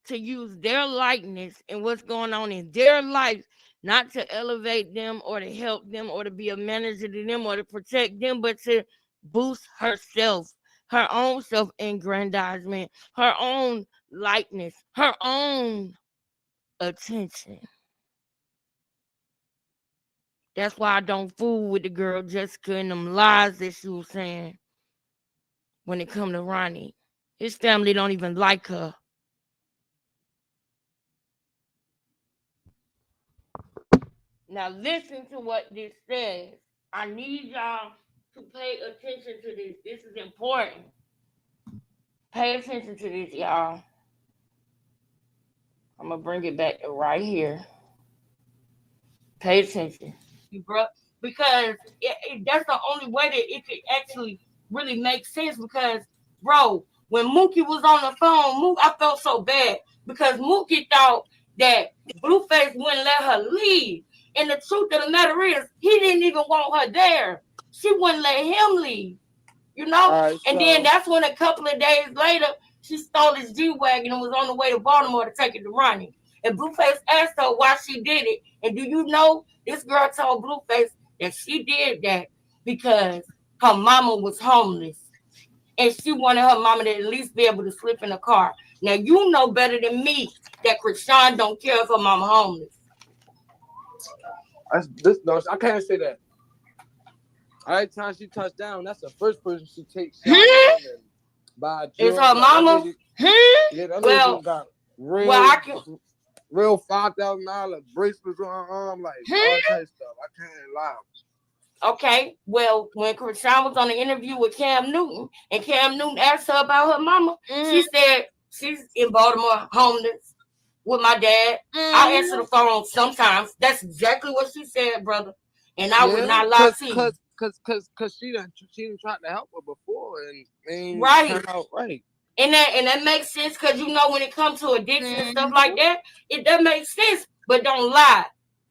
to use their likeness and what's going on in their life, not to elevate them or to help them or to be a manager to them or to protect them, but to boost herself, her own self-aggrandizement, her own likeness, her own attention. That's why I don't fool with the girl Jessica and them lies that she was saying when it come to Ronnie. His family don't even like her. Now listen to what this says. I need y'all to pay attention to this. This is important. Pay attention to this, y'all. I'm going to bring it back to right here. Pay attention. Because that's the only way that it could actually really make sense. Because, bro, when Mookie was on the phone, I felt so bad. Because Mookie thought that Blueface wouldn't let her leave. And the truth of the matter is, he didn't even want her there. She wouldn't let him leave. You know? Right, and then that's when a couple of days later, she stole his G-Wagon and was on the way to Baltimore to take it to Ronnie. And Blueface asked her why she did it. And do you know, this girl told Blueface that she did that because her mama was homeless. And she wanted her mama to at least be able to slip in a car. Now, you know better than me that Krishan don't care if her mama homeless. No, I can't say that. Every time she touched down, that's the first person she takes shots by. It's her mama. Yeah, that lady got real $5,000 bracelets on her arm, like all that stuff. I can't lie. Okay, well, when Krishan was on the interview with Cam Newton, and Cam Newton asked her about her mama, she said she's in Baltimore, homeless, with my dad. I answer the phone sometimes. That's exactly what she said, brother. And I would not lie to you. Cause she didn't try to help her before, and turned out right. And that makes sense, because you know when it comes to addiction and stuff like that, that makes sense. But don't lie.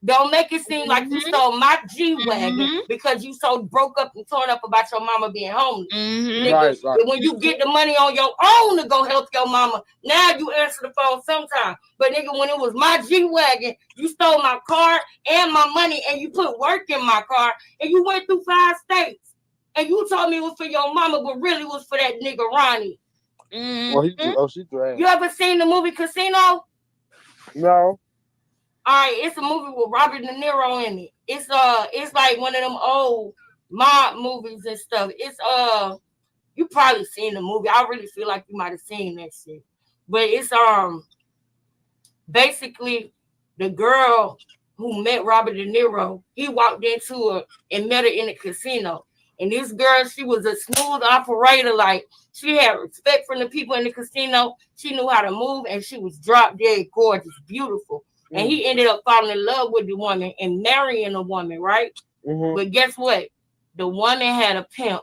Don't make it seem like you stole my G-Wagon because you so broke up and torn up about your mama being homeless. Nigga, right. When you get the money on your own to go help your mama, now you answer the phone sometime. But nigga, when it was my G-Wagon, you stole my car and my money, and you put work in my car, and you went through 5 states. And you told me it was for your mama, but really was for that nigga Ronnie. Well, she dragged. You ever seen the movie Casino? No. All right, it's a movie with Robert De Niro in it. It's like one of them old mob movies and stuff. It's you probably seen the movie. I really feel like you might have seen that shit. But it's basically the girl who met Robert De Niro, he walked into her and met her in a casino. And this girl, she was a smooth operator. Like, she had respect from the people in the casino. She knew how to move, and she was drop dead gorgeous, beautiful. Mm. And he ended up falling in love with the woman and marrying the woman, right? Mm-hmm. But guess what? The woman had a pimp.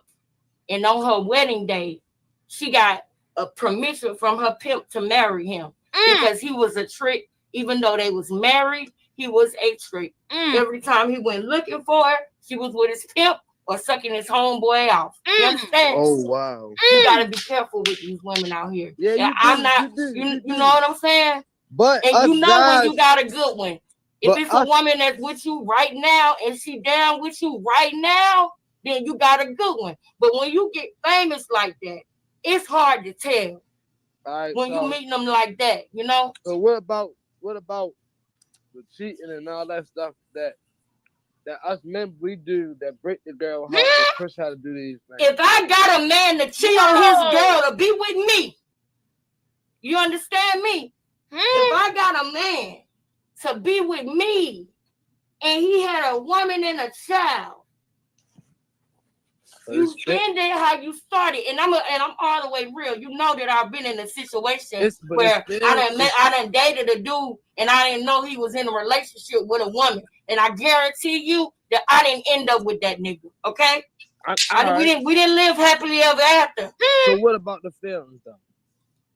And on her wedding day, she got a permission from her pimp to marry him because he was a trick. Even though they was married, he was a trick. Every time he went looking for her, she was with his pimp or sucking his homeboy off. You understand? Oh, wow. You got to be careful with these women out here. Yeah, I'm not, you know what I'm saying? But and you know guys, when you got a good one. If it's a woman that's with you right now and she down with you right now, then you got a good one. But when you get famous like that, it's hard to tell. Right, when you meeting them like that, you know. So what about the cheating and all that stuff that us men we do that break the girl heart and push her to do these things? If I got a man to cheat on his girl to be with me, you understand me? If I got a man to be with me and he had a woman and a child, you ended how you started, and I'm all the way real. You know that I've been in a situation where I done dated a dude, and I didn't know he was in a relationship with a woman, and I guarantee you that I didn't end up with that nigga. Okay, we didn't live happily ever after. So what about the feelings though?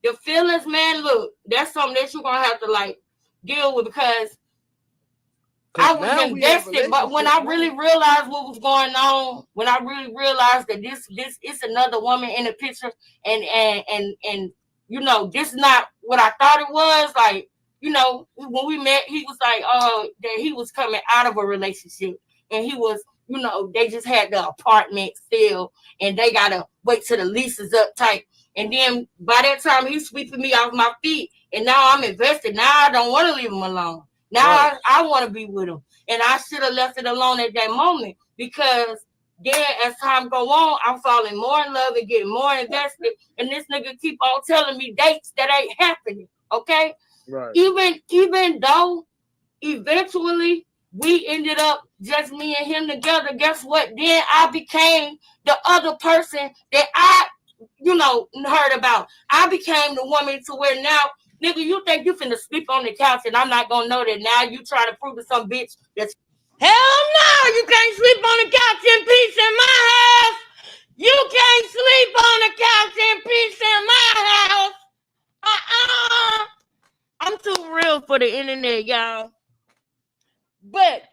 The feelings, man. Look, that's something that you're gonna have to like deal with because I was invested, but when I really realized what was going on, when I really realized that this is another woman in the picture, and you know, this is not what I thought it was. Like, you know, when we met, he was like, that he was coming out of a relationship, and he was, you know, they just had the apartment still, and they gotta wait till the lease is up tight, and then by that time he's sweeping me off my feet, and now I'm invested. Now I don't want to leave him alone. Now I want to be with him. And I should have left it alone at that moment because then as time go on, I'm falling more in love and getting more invested. And this nigga keep on telling me dates that ain't happening. Okay? Right. Even though eventually we ended up just me and him together, guess what? Then I became the other person that I, you know, heard about. I became the woman to where now, nigga, you think you finna sleep on the couch and I'm not gonna know that now you trying to prove to some bitch that's hell no, you can't sleep on the couch in peace in my house. You can't sleep on the couch in peace in my house. I'm too real for the internet, y'all. But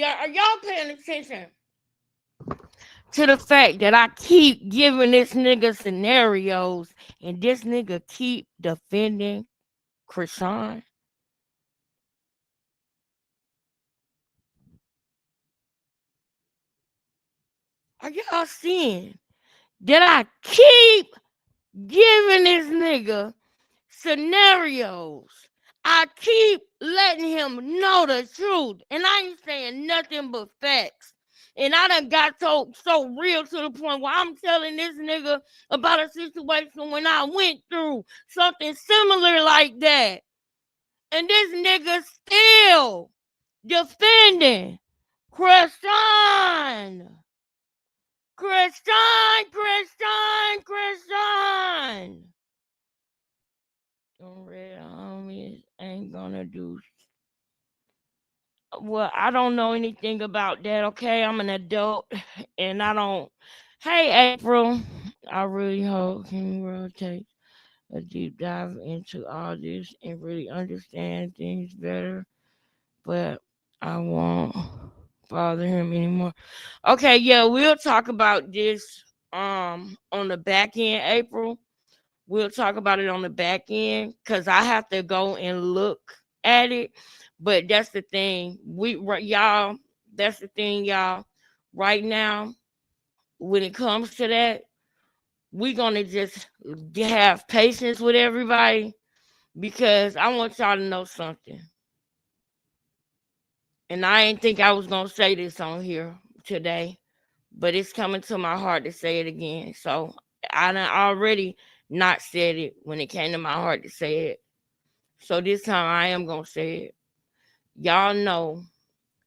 are y'all paying attention to the fact that I keep giving this nigga scenarios and this nigga keep defending Krishan? Are y'all seeing that I keep giving this nigga scenarios? I keep letting him know the truth, and I ain't saying nothing but facts. And I done got so real to the point where I'm telling this nigga about a situation when I went through something similar like that. And this nigga still defending Krishan. Them red homies ain't gonna do. Well, I don't know anything about that, okay? I'm an adult and I don't. Hey, April, I really hope King World takes a deep dive into all this and really understand things better, but I won't bother him anymore. Okay, yeah, we'll talk about this on the back end, April. We'll talk about it on the back end because I have to go and look at it. But that's the thing. That's the thing, y'all. Right now, when it comes to that, we're going to just have patience with everybody because I want y'all to know something. And I didn't think I was gonna say this on here today, but it's coming to my heart to say it again. So I done already not said it when it came to my heart to say it. So this time I am gonna say it. Y'all know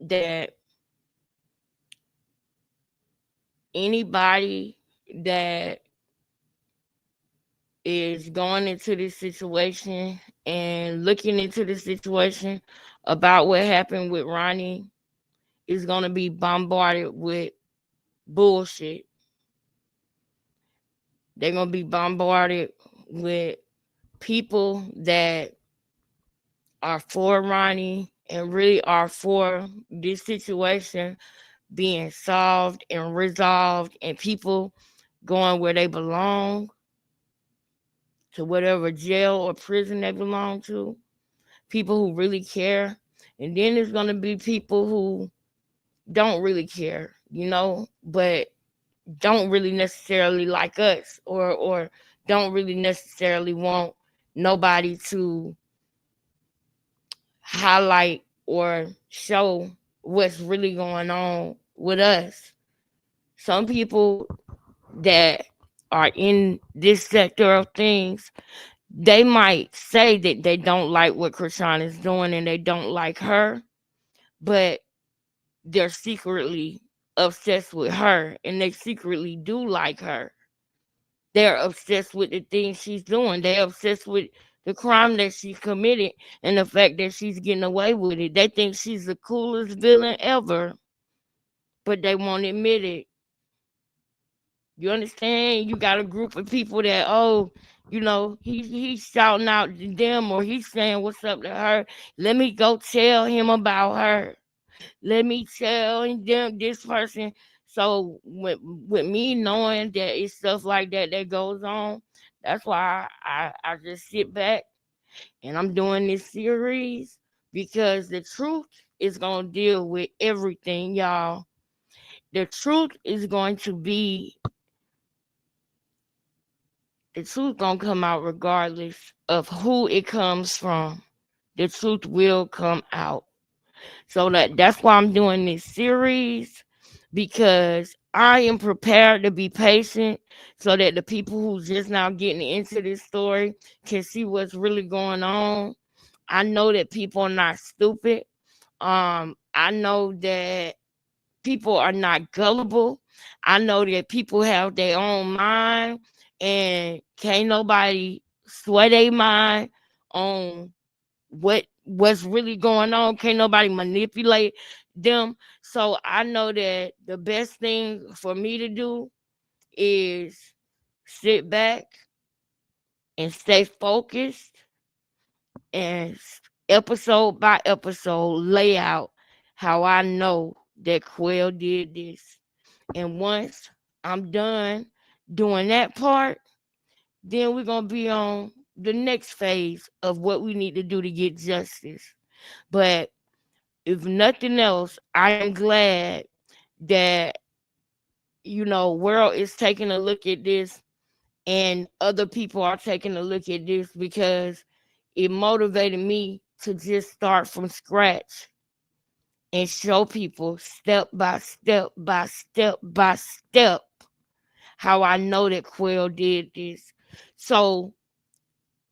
that anybody that is going into this situation and looking into the situation about what happened with Ronnie is going to be bombarded with bullshit. They're going to be bombarded with people that are for Ronnie and really are for this situation being solved and resolved, and people going where they belong, to whatever jail or prison they belong to, people who really care. And then there's going to be people who don't really care, but don't really necessarily like us, or don't really necessarily want nobody to highlight or show what's really going on with us. Some people that are in this sector of things, they might say that they don't like what Krishan is doing and they don't like her, but they're secretly obsessed with her and they secretly do like her. They're obsessed with the things she's doing. They're obsessed with the crime that she committed and the fact that she's getting away with it. They think she's the coolest villain ever, but they won't admit it. You understand? You got a group of people that, he's shouting out to them, or he's saying what's up to her. Let me go tell him about her. Let me tell them this person. So with me knowing that it's stuff like that that goes on, that's why I just sit back and I'm doing this series, because the truth is gonna deal with everything, y'all. The truth is going to be the truth gonna come out regardless of who it comes from. The truth will come out. So that's why I'm doing this series, because I am prepared to be patient so that the people who's just now getting into this story can see what's really going on. I know that people are not stupid. I know that people are not gullible. I know that people have their own mind and can't nobody sway their mind on what's really going on. Can't nobody manipulate them. So I know that the best thing for me to do is sit back and stay focused and episode by episode lay out how I know that Quell did this. And once I'm done doing that part, then we're going to be on the next phase of what we need to do to get justice. But if nothing else, I am glad that, world is taking a look at this and other people are taking a look at this, because it motivated me to just start from scratch and show people step by step by step by step how I know that Quell did this. So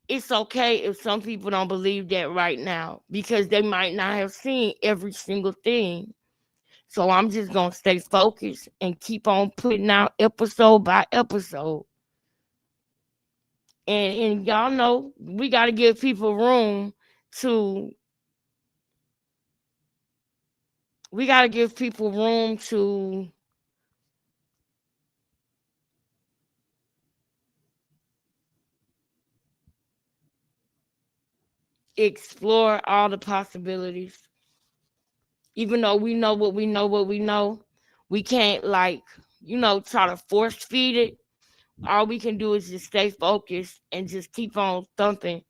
it's okay if some people don't believe that right now, because they might not have seen every single thing. So I'm just going to stay focused and keep on putting out episode by episode. And y'all know we got to give people room to we got to give people room to explore all the possibilities. Even though we know what we know, we can't try to force feed it. All we can do is just stay focused and just keep on thumping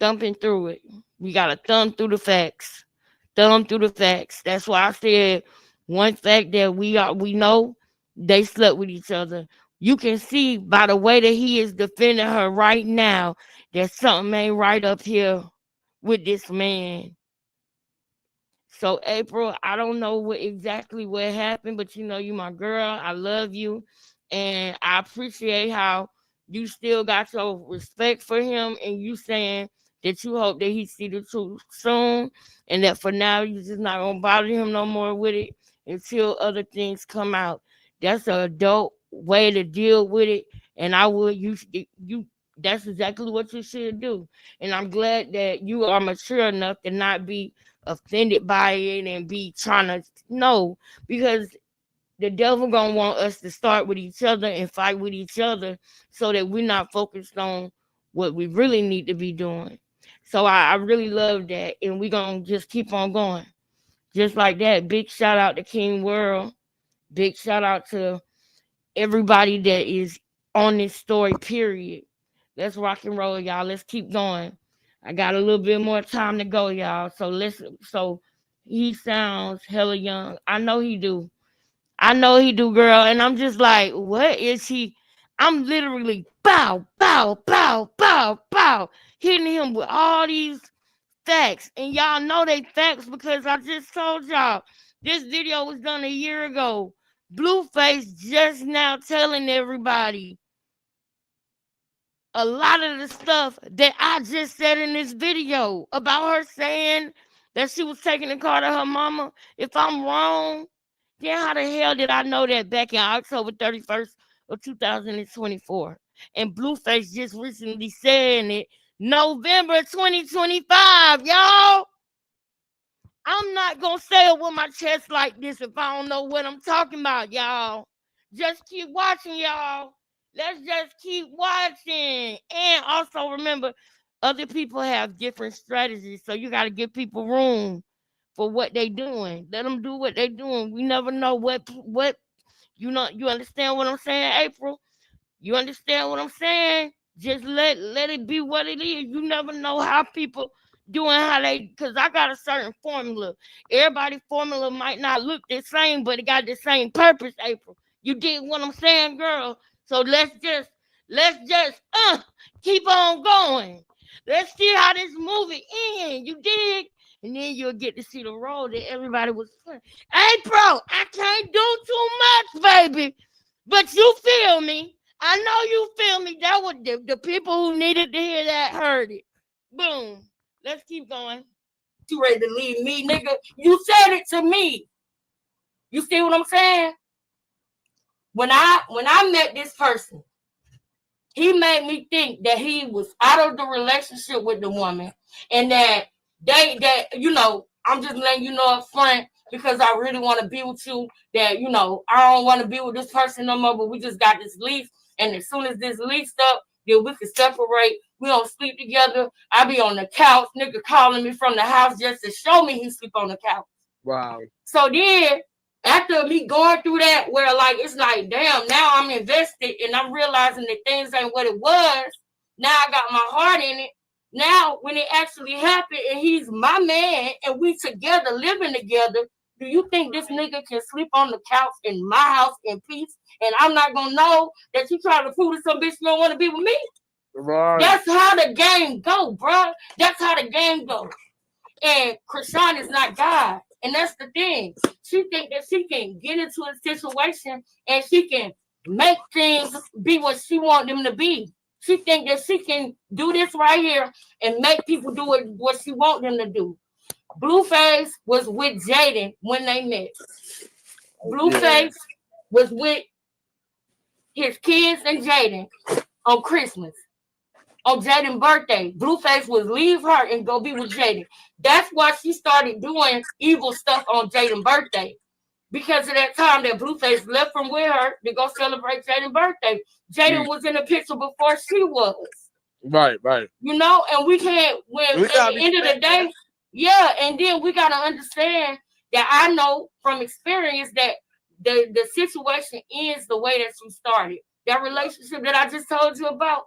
through it. We gotta thumb through the facts. Thumb through the facts. That's why I said one fact that we know, they slept with each other. You can see by the way that he is defending her right now that something ain't right up here with this man. So April, I don't know exactly what happened, but you know you my girl. I love you, and I appreciate how you still got your respect for him, and you saying that you hope that he see the truth soon, and that for now you just not gonna bother him no more with it until other things come out. That's an adult way to deal with it, and I would you. That's exactly what you should do, and I'm glad that you are mature enough to not be offended by it and be trying to know, because the devil gonna want us to start with each other and fight with each other so that we're not focused on what we really need to be doing. So I really love that, and we're gonna just keep on going just like that. Big shout out to King World. Big shout out to everybody that is on this story, period. Let's rock and roll, y'all. Let's keep going. I got a little bit more time to go, y'all. So listen, so he sounds hella young. I know he do. I know he do, girl. And I'm just like, what is he? I'm literally bow, bow, bow, bow, bow, hitting him with all these facts. And y'all know they facts because I just told y'all this video was done a year ago. Blueface just now telling everybody a lot of the stuff that I just said in this video about her saying that she was taking the car to her mama. If I'm wrong, then how the hell did I know that back in October 31st of 2024? And Blueface just recently saying it November 2025, y'all. I'm not gonna say it with my chest like this if I don't know what I'm talking about, y'all. Just keep watching, y'all. Let's just keep watching. And also remember, other people have different strategies, so you got to give people room for what they doing. Let them do what they doing. We never know what you understand what I'm saying, April? You understand what I'm saying? Just let it be what it is. You never know how people doing how they, because I got a certain formula. Everybody's formula might not look the same, but it got the same purpose, April. You did what I'm saying, girl. So let's just keep on going. Let's see how this movie ends. You dig? And then you'll get to see the role that everybody was playing. April, I can't do too much, baby. But you feel me. I know you feel me. That was the people who needed to hear that heard it. Boom. Let's keep going. You ready to leave me, nigga? You said it to me. You see what I'm saying? When I met this person, he made me think that he was out of the relationship with the woman, and that I'm just letting you know up front because I really want to be with you. That I don't want to be with this person no more, but we just got this lease, and as soon as this lease up, then we can separate. We don't sleep together. I be on the couch, nigga calling me from the house just to show me he sleep on the couch. Wow. So then, after me going through that, where like it's like, damn, now I'm invested and I'm realizing that things ain't what it was. Now I got my heart in it. Now, when it actually happened and he's my man and we together living together, do you think this nigga can sleep on the couch in my house in peace? And I'm not gonna know that you trying to prove to some bitch you don't want to be with me? Right. That's how the game go, bro. That's how the game goes. And Krishan is not God. And that's the thing. She think that she can get into a situation and she can make things be what she want them to be. She think that she can do this right here and make people do what she want them to do. Blueface was with Jaden when they met. Blueface was with his kids and Jaden on Christmas. On Jaden's birthday, Blueface would leave her and go be with Jaden. That's why she started doing evil stuff on Jaden's birthday. Because of that time that Blueface left from with her to go celebrate Jaden's birthday. Jaden was in the picture before she was. Right. And we can't, at the end of the day, and then we got to understand that I know from experience that the situation ends the way that she started. That relationship that I just told you about,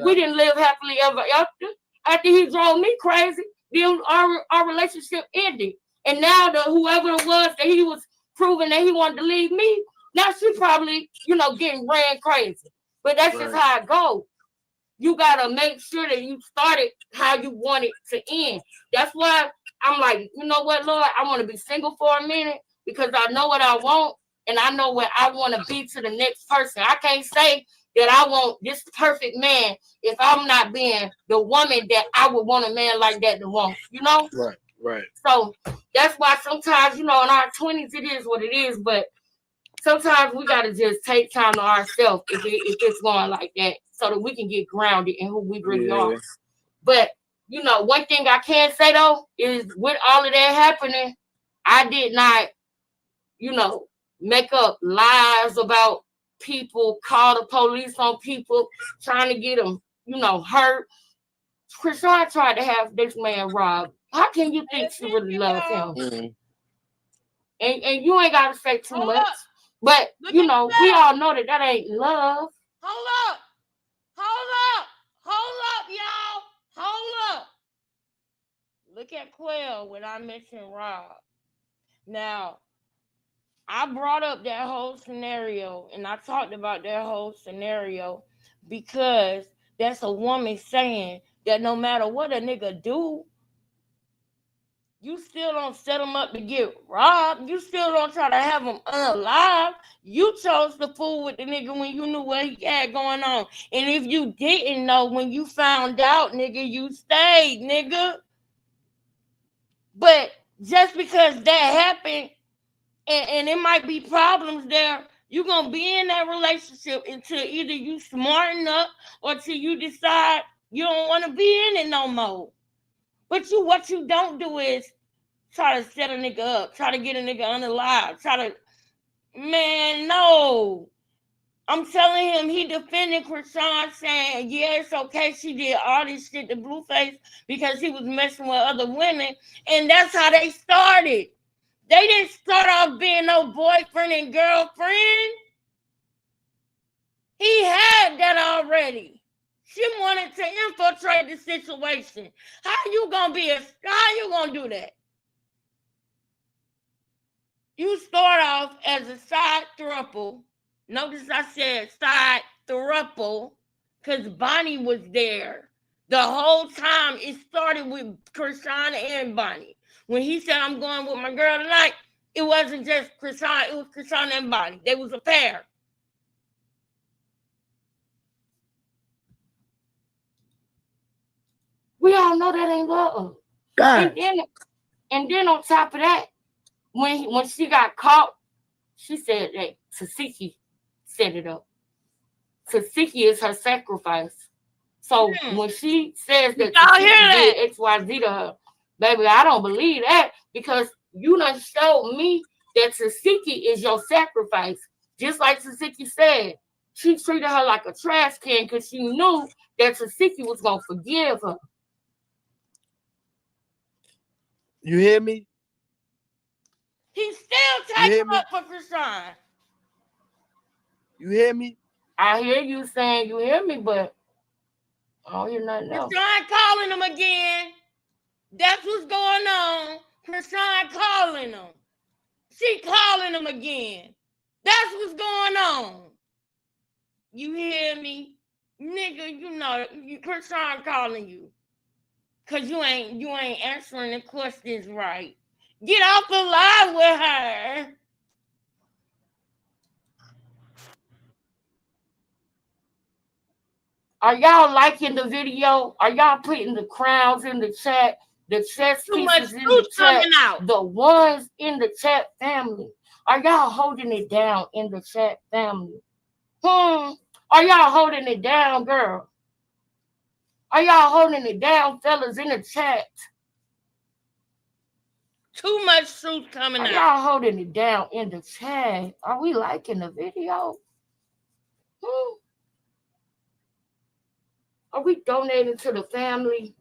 we didn't live happily ever after. After he drove me crazy, then our relationship ended. And now whoever it was that he was proving that he wanted to leave me, now she probably, getting ran crazy. But that's just how it goes. You gotta make sure that you started how you want it to end. That's why I'm like, you know what, Lord, I want to be single for a minute because I know what I want and I know where I want to be to the next person. I can't say that I want this perfect man if I'm not being the woman that I would want a man like that to want, you know? Right. So that's why sometimes, you know, in our 20s, it is what it is, but sometimes we got to just take time to ourselves if it's going like that so that we can get grounded in who we really are. But, you know, one thing I can say, though, is with all of that happening, I did not, you know, make up lies about people, call the police on people, trying to get them, you know, hurt. Krishan tried to have this man robbed. How can you think she really loves him? Mm-hmm. And you ain't got to say too much. But, you know, we all know that ain't love. Hold up, y'all. Hold up. Look at Quell when I mentioned Rob. Now, I brought up that whole scenario and I talked about that whole scenario because that's a woman saying that no matter what a nigga do, you still don't set him up to get robbed. You still don't try to have him unalive. You chose to fool with the nigga when you knew what he had going on. And if you didn't know when you found out, nigga, you stayed, nigga. But just because that happened, and it might be problems there, you're going to be in that relationship until either you smarten up or till you decide you don't want to be in it no more. But what you don't do is try to set a nigga up, try to get a nigga unalive, man, no. I'm telling him, he defended Krishan saying, yeah, it's okay, she did all this shit to Blueface because he was messing with other women, and that's how they started. They didn't start off being no boyfriend and girlfriend. He had that already. She wanted to infiltrate the situation. How you gonna do that? You start off as a side throuple. Notice I said side throuple because Bonnie was there. The whole time it started with Krishan and Bonnie. When he said, I'm going with my girl tonight, it wasn't just Krishan, it was Krishan and Bonnie. They was a pair. We all know that ain't love. God. And then on top of that, when she got caught, she said that Tasiki set it up. Tasiki is her sacrifice. So when she says that Tasiki did XYZ to her, baby, I don't believe that because you done showed me that Tasiki is your sacrifice. Just like Tasiki said, she treated her like a trash can because she knew that Tasiki was going to forgive her. You hear me? He's still taking up for Krishan. You hear me? I hear you saying you hear me, but I don't hear nothing else. Krishan calling him again. That's what's going on. Krishan calling him. She calling him again. That's what's going on. You hear me? Nigga, you know, Krishan calling you. Cause you ain't answering the questions right. Get off the line with her. Are y'all liking the video? Are y'all putting the crowns in the chat? The chess pieces in the chat? The ones in the chat family. Are y'all holding it down in the chat family? Are y'all holding it down, girl? Are y'all holding it down, fellas, in the chat? Too much truth coming out. Are y'all holding it down in the chat? Are we liking the video? Are we donating to the family?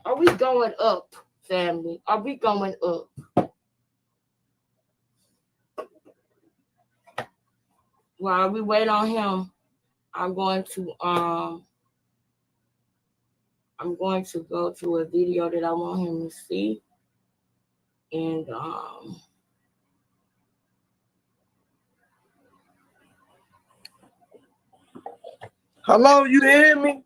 Are we going up, family? Are we going up? While we wait on him, I'm going to go to a video that I want him to see. And hello, you hear me?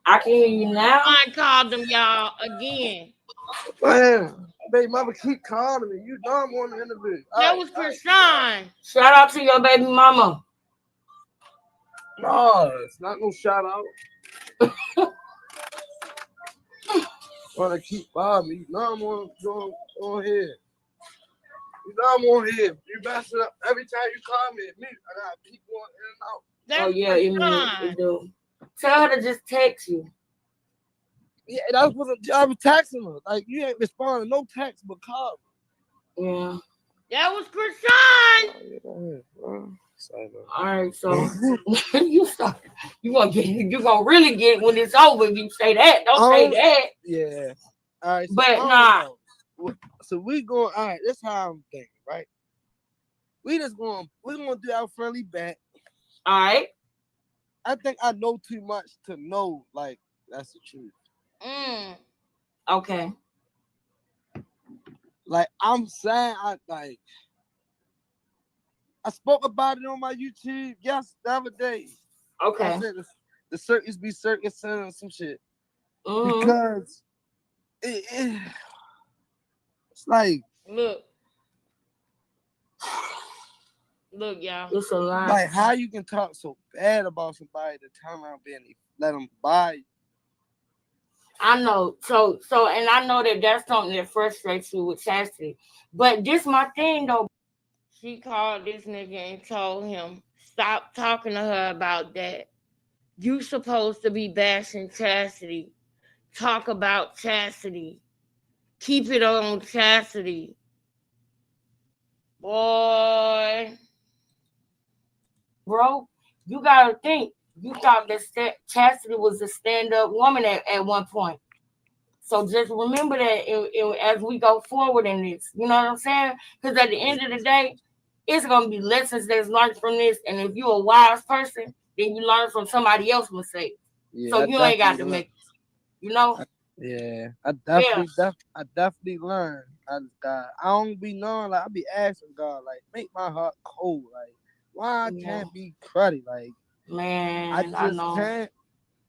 I can hear you now. I called them y'all again. Man, baby mama keep calling me. You know I'm on the interview. That was Krishan. Shout out to your baby mama. No, it's not no shout out. Wanna keep bothering me? You know I'm on here. You know I'm on here. You mess it up every time you call me. Me, I gotta keep going in and out. That's It do. Tell her to just text you. Yeah, that was I was texting her. Like you ain't responding no text but call. Yeah. That was Krishan. All right, so you start. You gonna really get it when it's over. If you say that, don't say that. Yeah. All right. So But nah. So we going. All right. This how I'm thinking, right? We're gonna do our friendly bet. All right. I think I know too much to know like that's the truth. Okay. Like I'm saying, I spoke about it on my YouTube the other day. Okay. I said the circus be circusing and some shit. Mm-hmm. Because it's like Look, y'all. It's a lot. Like how you can talk so bad about somebody to turn around and let them buy you. I know. So, and I know that that's something that frustrates you with Chastity. But this my thing though. She called this nigga and told him, stop talking to her about that. You supposed to be bashing Chastity. Talk about Chastity. Keep it on Chastity. Boy. Bro, you gotta think. You thought that Chastity was a stand-up woman at one point. So just remember that as we go forward in this. You know what I'm saying? Because at the end of the day, it's going to be lessons that's learned from this. And if you're a wise person, then you learn from somebody else's mistakes. Yeah, so you ain't got to make, you know? I definitely learned. I don't be knowing, like, I be asking God, like, make my heart cold. Like, why I can't be cruddy? Like, man, I just can't.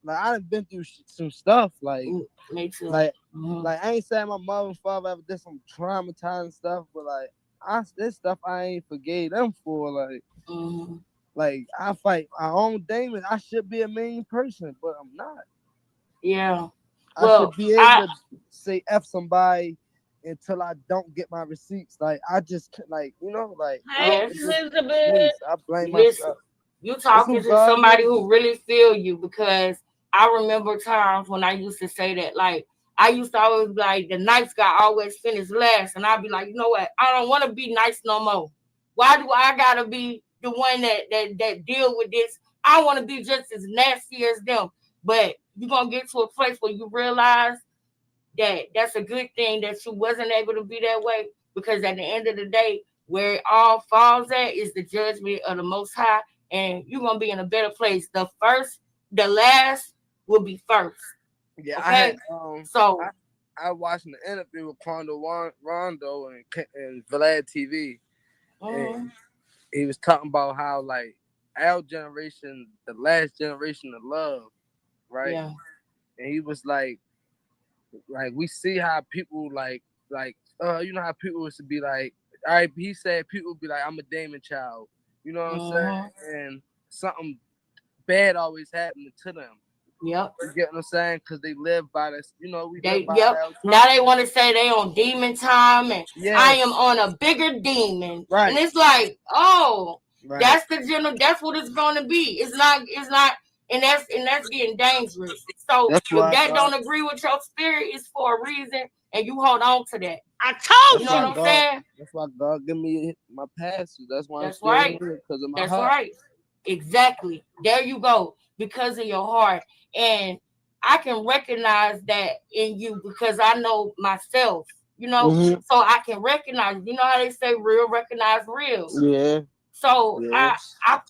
Like, I've been through some stuff. Like, me too. Like, like I ain't saying my mother and father ever did some traumatizing stuff, but like, this stuff I ain't forgave them for. Like, like I fight my own demon. I should be a mean person, but I'm not. Yeah. I should be able to say F somebody until I don't get my receipts. Like, I just, like, you know, like, hey, Elizabeth. I blame myself. You talking to somebody who really feel you, because I remember times when I used to say that, like, I used to always be like, the nice guy always finished last. And I'd be like, you know what? I don't want to be nice no more. Why do I got to be the one that deal with this? I want to be just as nasty as them. But you're going to get to a place where you realize that that's a good thing that you wasn't able to be that way. Because at the end of the day, where it all falls at is the judgment of the Most High. And you're going to be in a better place. The last will be first. Yeah, okay? I watched an interview with Rondo and Vlad TV. And he was talking about how, like, our generation, the last generation of love, right? Yeah. And he was like we see how people you know how people used to be like, all right, he said people would be like, I'm a Damon child. You know what I'm saying? And something bad always happened to them. Yep. You get what I'm saying? Because they live by this, you know, Now they want to say they on demon time and I am on a bigger demon. Right. And it's like, that's that's what it's gonna be. It's not, and that's getting dangerous. So if that don't agree with your spirit, it's for a reason, and you hold on to that. I told you. You know what I'm saying? That's why God give me my pastor. That's why that's right. Because of my that's heart. Right. Exactly. There you go. Because of your heart. And I can recognize that in you because I know myself, you know, so I can recognize, you know how they say real recognize real. Yeah. So I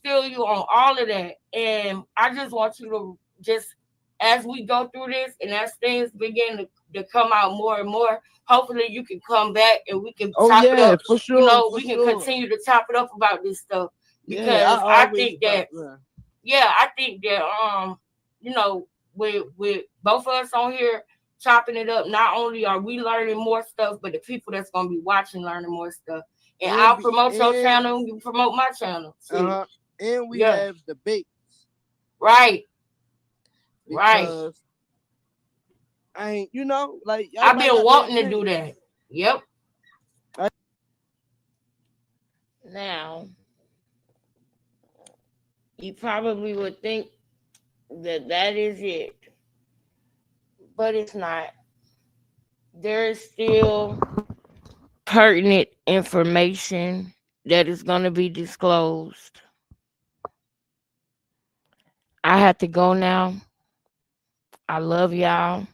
feel you on all of that. And I just want you to just, as we go through this and as things begin to come out more and more, hopefully you can come back and we can top it up. For sure. You know, we can continue to top it up about this stuff. Because I think that, you know, with both of us on here chopping it up, not only are we learning more stuff, but the people that's gonna be watching learning more stuff. And I'll promote your channel, you promote my channel. And we have debates. Right. Because I ain't, like I've been wanting to do that. Yep. Now, you probably would think that is it, but it's not. There is still pertinent information that is going to be disclosed. I have to go now. I love y'all.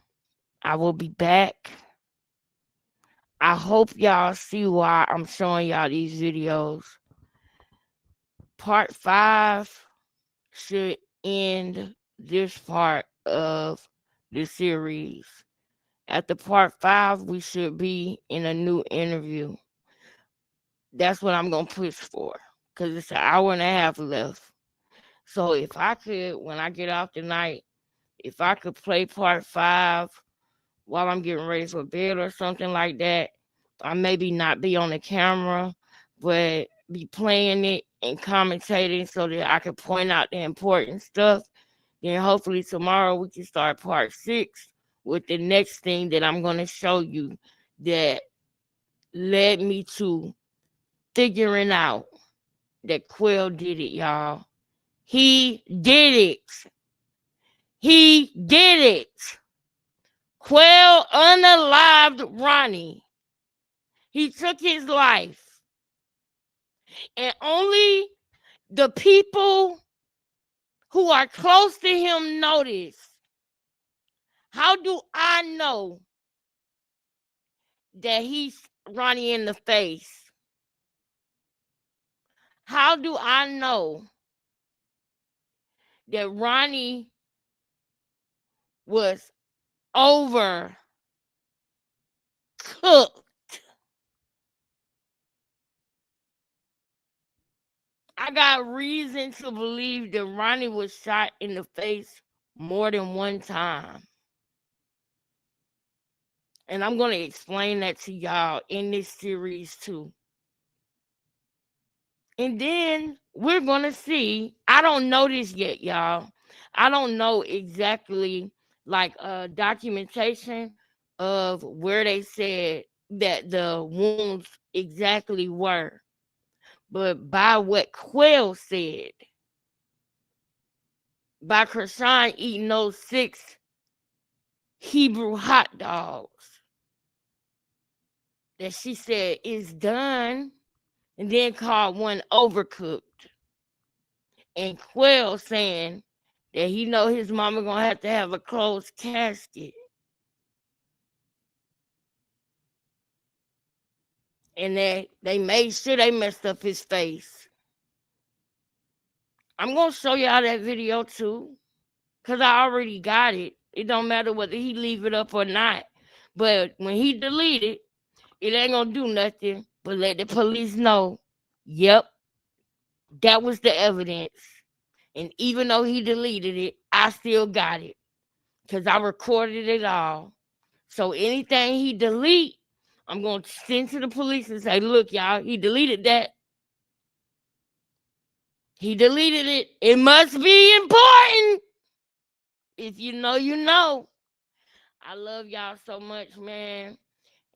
I will be back. I hope y'all see why I'm showing y'all these videos. Part 5 should end this part of the series. After part 5, we should be in a new interview. That's what I'm going to push for, because it's an hour and a half left. So if I could, when I get off tonight, if I could play part 5 while I'm getting ready for bed or something like that, I maybe not be on the camera, but be playing it and commentating so that I can point out the important stuff. Then hopefully tomorrow we can start part 6 with the next thing that I'm going to show you that led me to figuring out that Quill did it, y'all. He did it. He did it. Quill unalived Ronnie. He took his life. And only the people who are close to him know this. How do I know that he's Ronnie in the face? How do I know that Ronnie was overcooked? I got reason to believe that Ronnie was shot in the face more than one time. And I'm going to explain that to y'all in this series too. And then we're going to see, I don't know this yet, y'all. I don't know exactly like documentation of where they said that the wounds exactly were. But by what Quail said, by Krishan eating those 6 Hebrew hot dogs, that she said is done, and then called one overcooked. And Quail saying that he know his mama gonna have a closed casket. And they made sure they messed up his face. I'm gonna show y'all that video too, because I already got it. It don't matter whether he leave it up or not. But when he delete it, it ain't gonna do nothing but let the police know, yep, that was the evidence. And even though he deleted it, I still got it because I recorded it all. So anything he delete, I'm going to send to the police and say, look, y'all, he deleted that. He deleted it. It must be important. If you know, you know. I love y'all so much, man.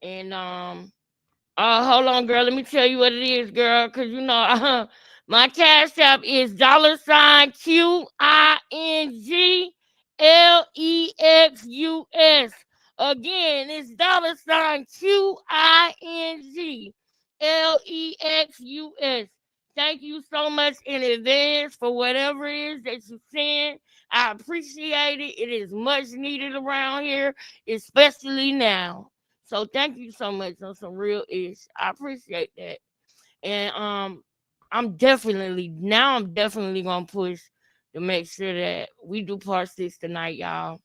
And hold on, girl. Let me tell you what it is, girl. Cause you know, my cash app is $QINGLEXUS. Again, it's $QINGLEXUS. Thank you so much in advance for whatever it is that you send. I appreciate it. It is much needed around here, especially now. So thank you so much on some real ish. I appreciate that. And I'm definitely gonna push to make sure that we do part 6 tonight, y'all.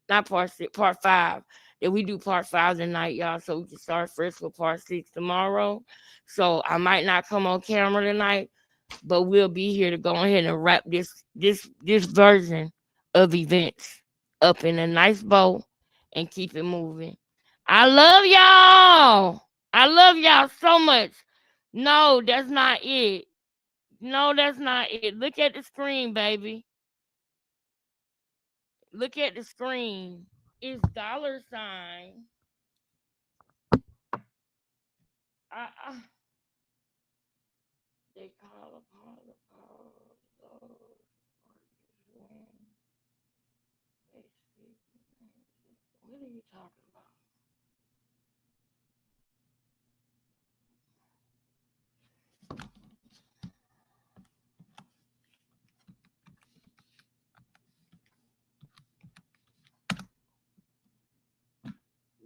Not part 6, part 5. That we do part 5 tonight, y'all, so we can start fresh with part 6 tomorrow. So I might not come on camera tonight, but we'll be here to go ahead and wrap this version of events up in a nice bow and keep it moving. I love y'all. I love y'all so much. No, that's not it. No, that's not it. Look at the screen, baby. Look at the screen. It's $. They call upon the power of those. What are you talking about?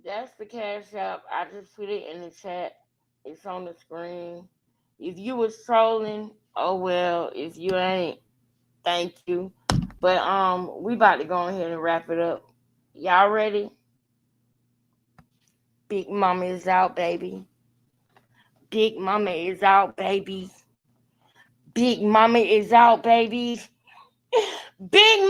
That's the Cash App. I just put it in the chat. It's on the screen. If you was trolling, oh well. If you ain't, thank you. But we about to go ahead and wrap it up. Y'all ready? Big Mama is out, baby. Big Mama is out, baby. Big Mama is out, baby. Big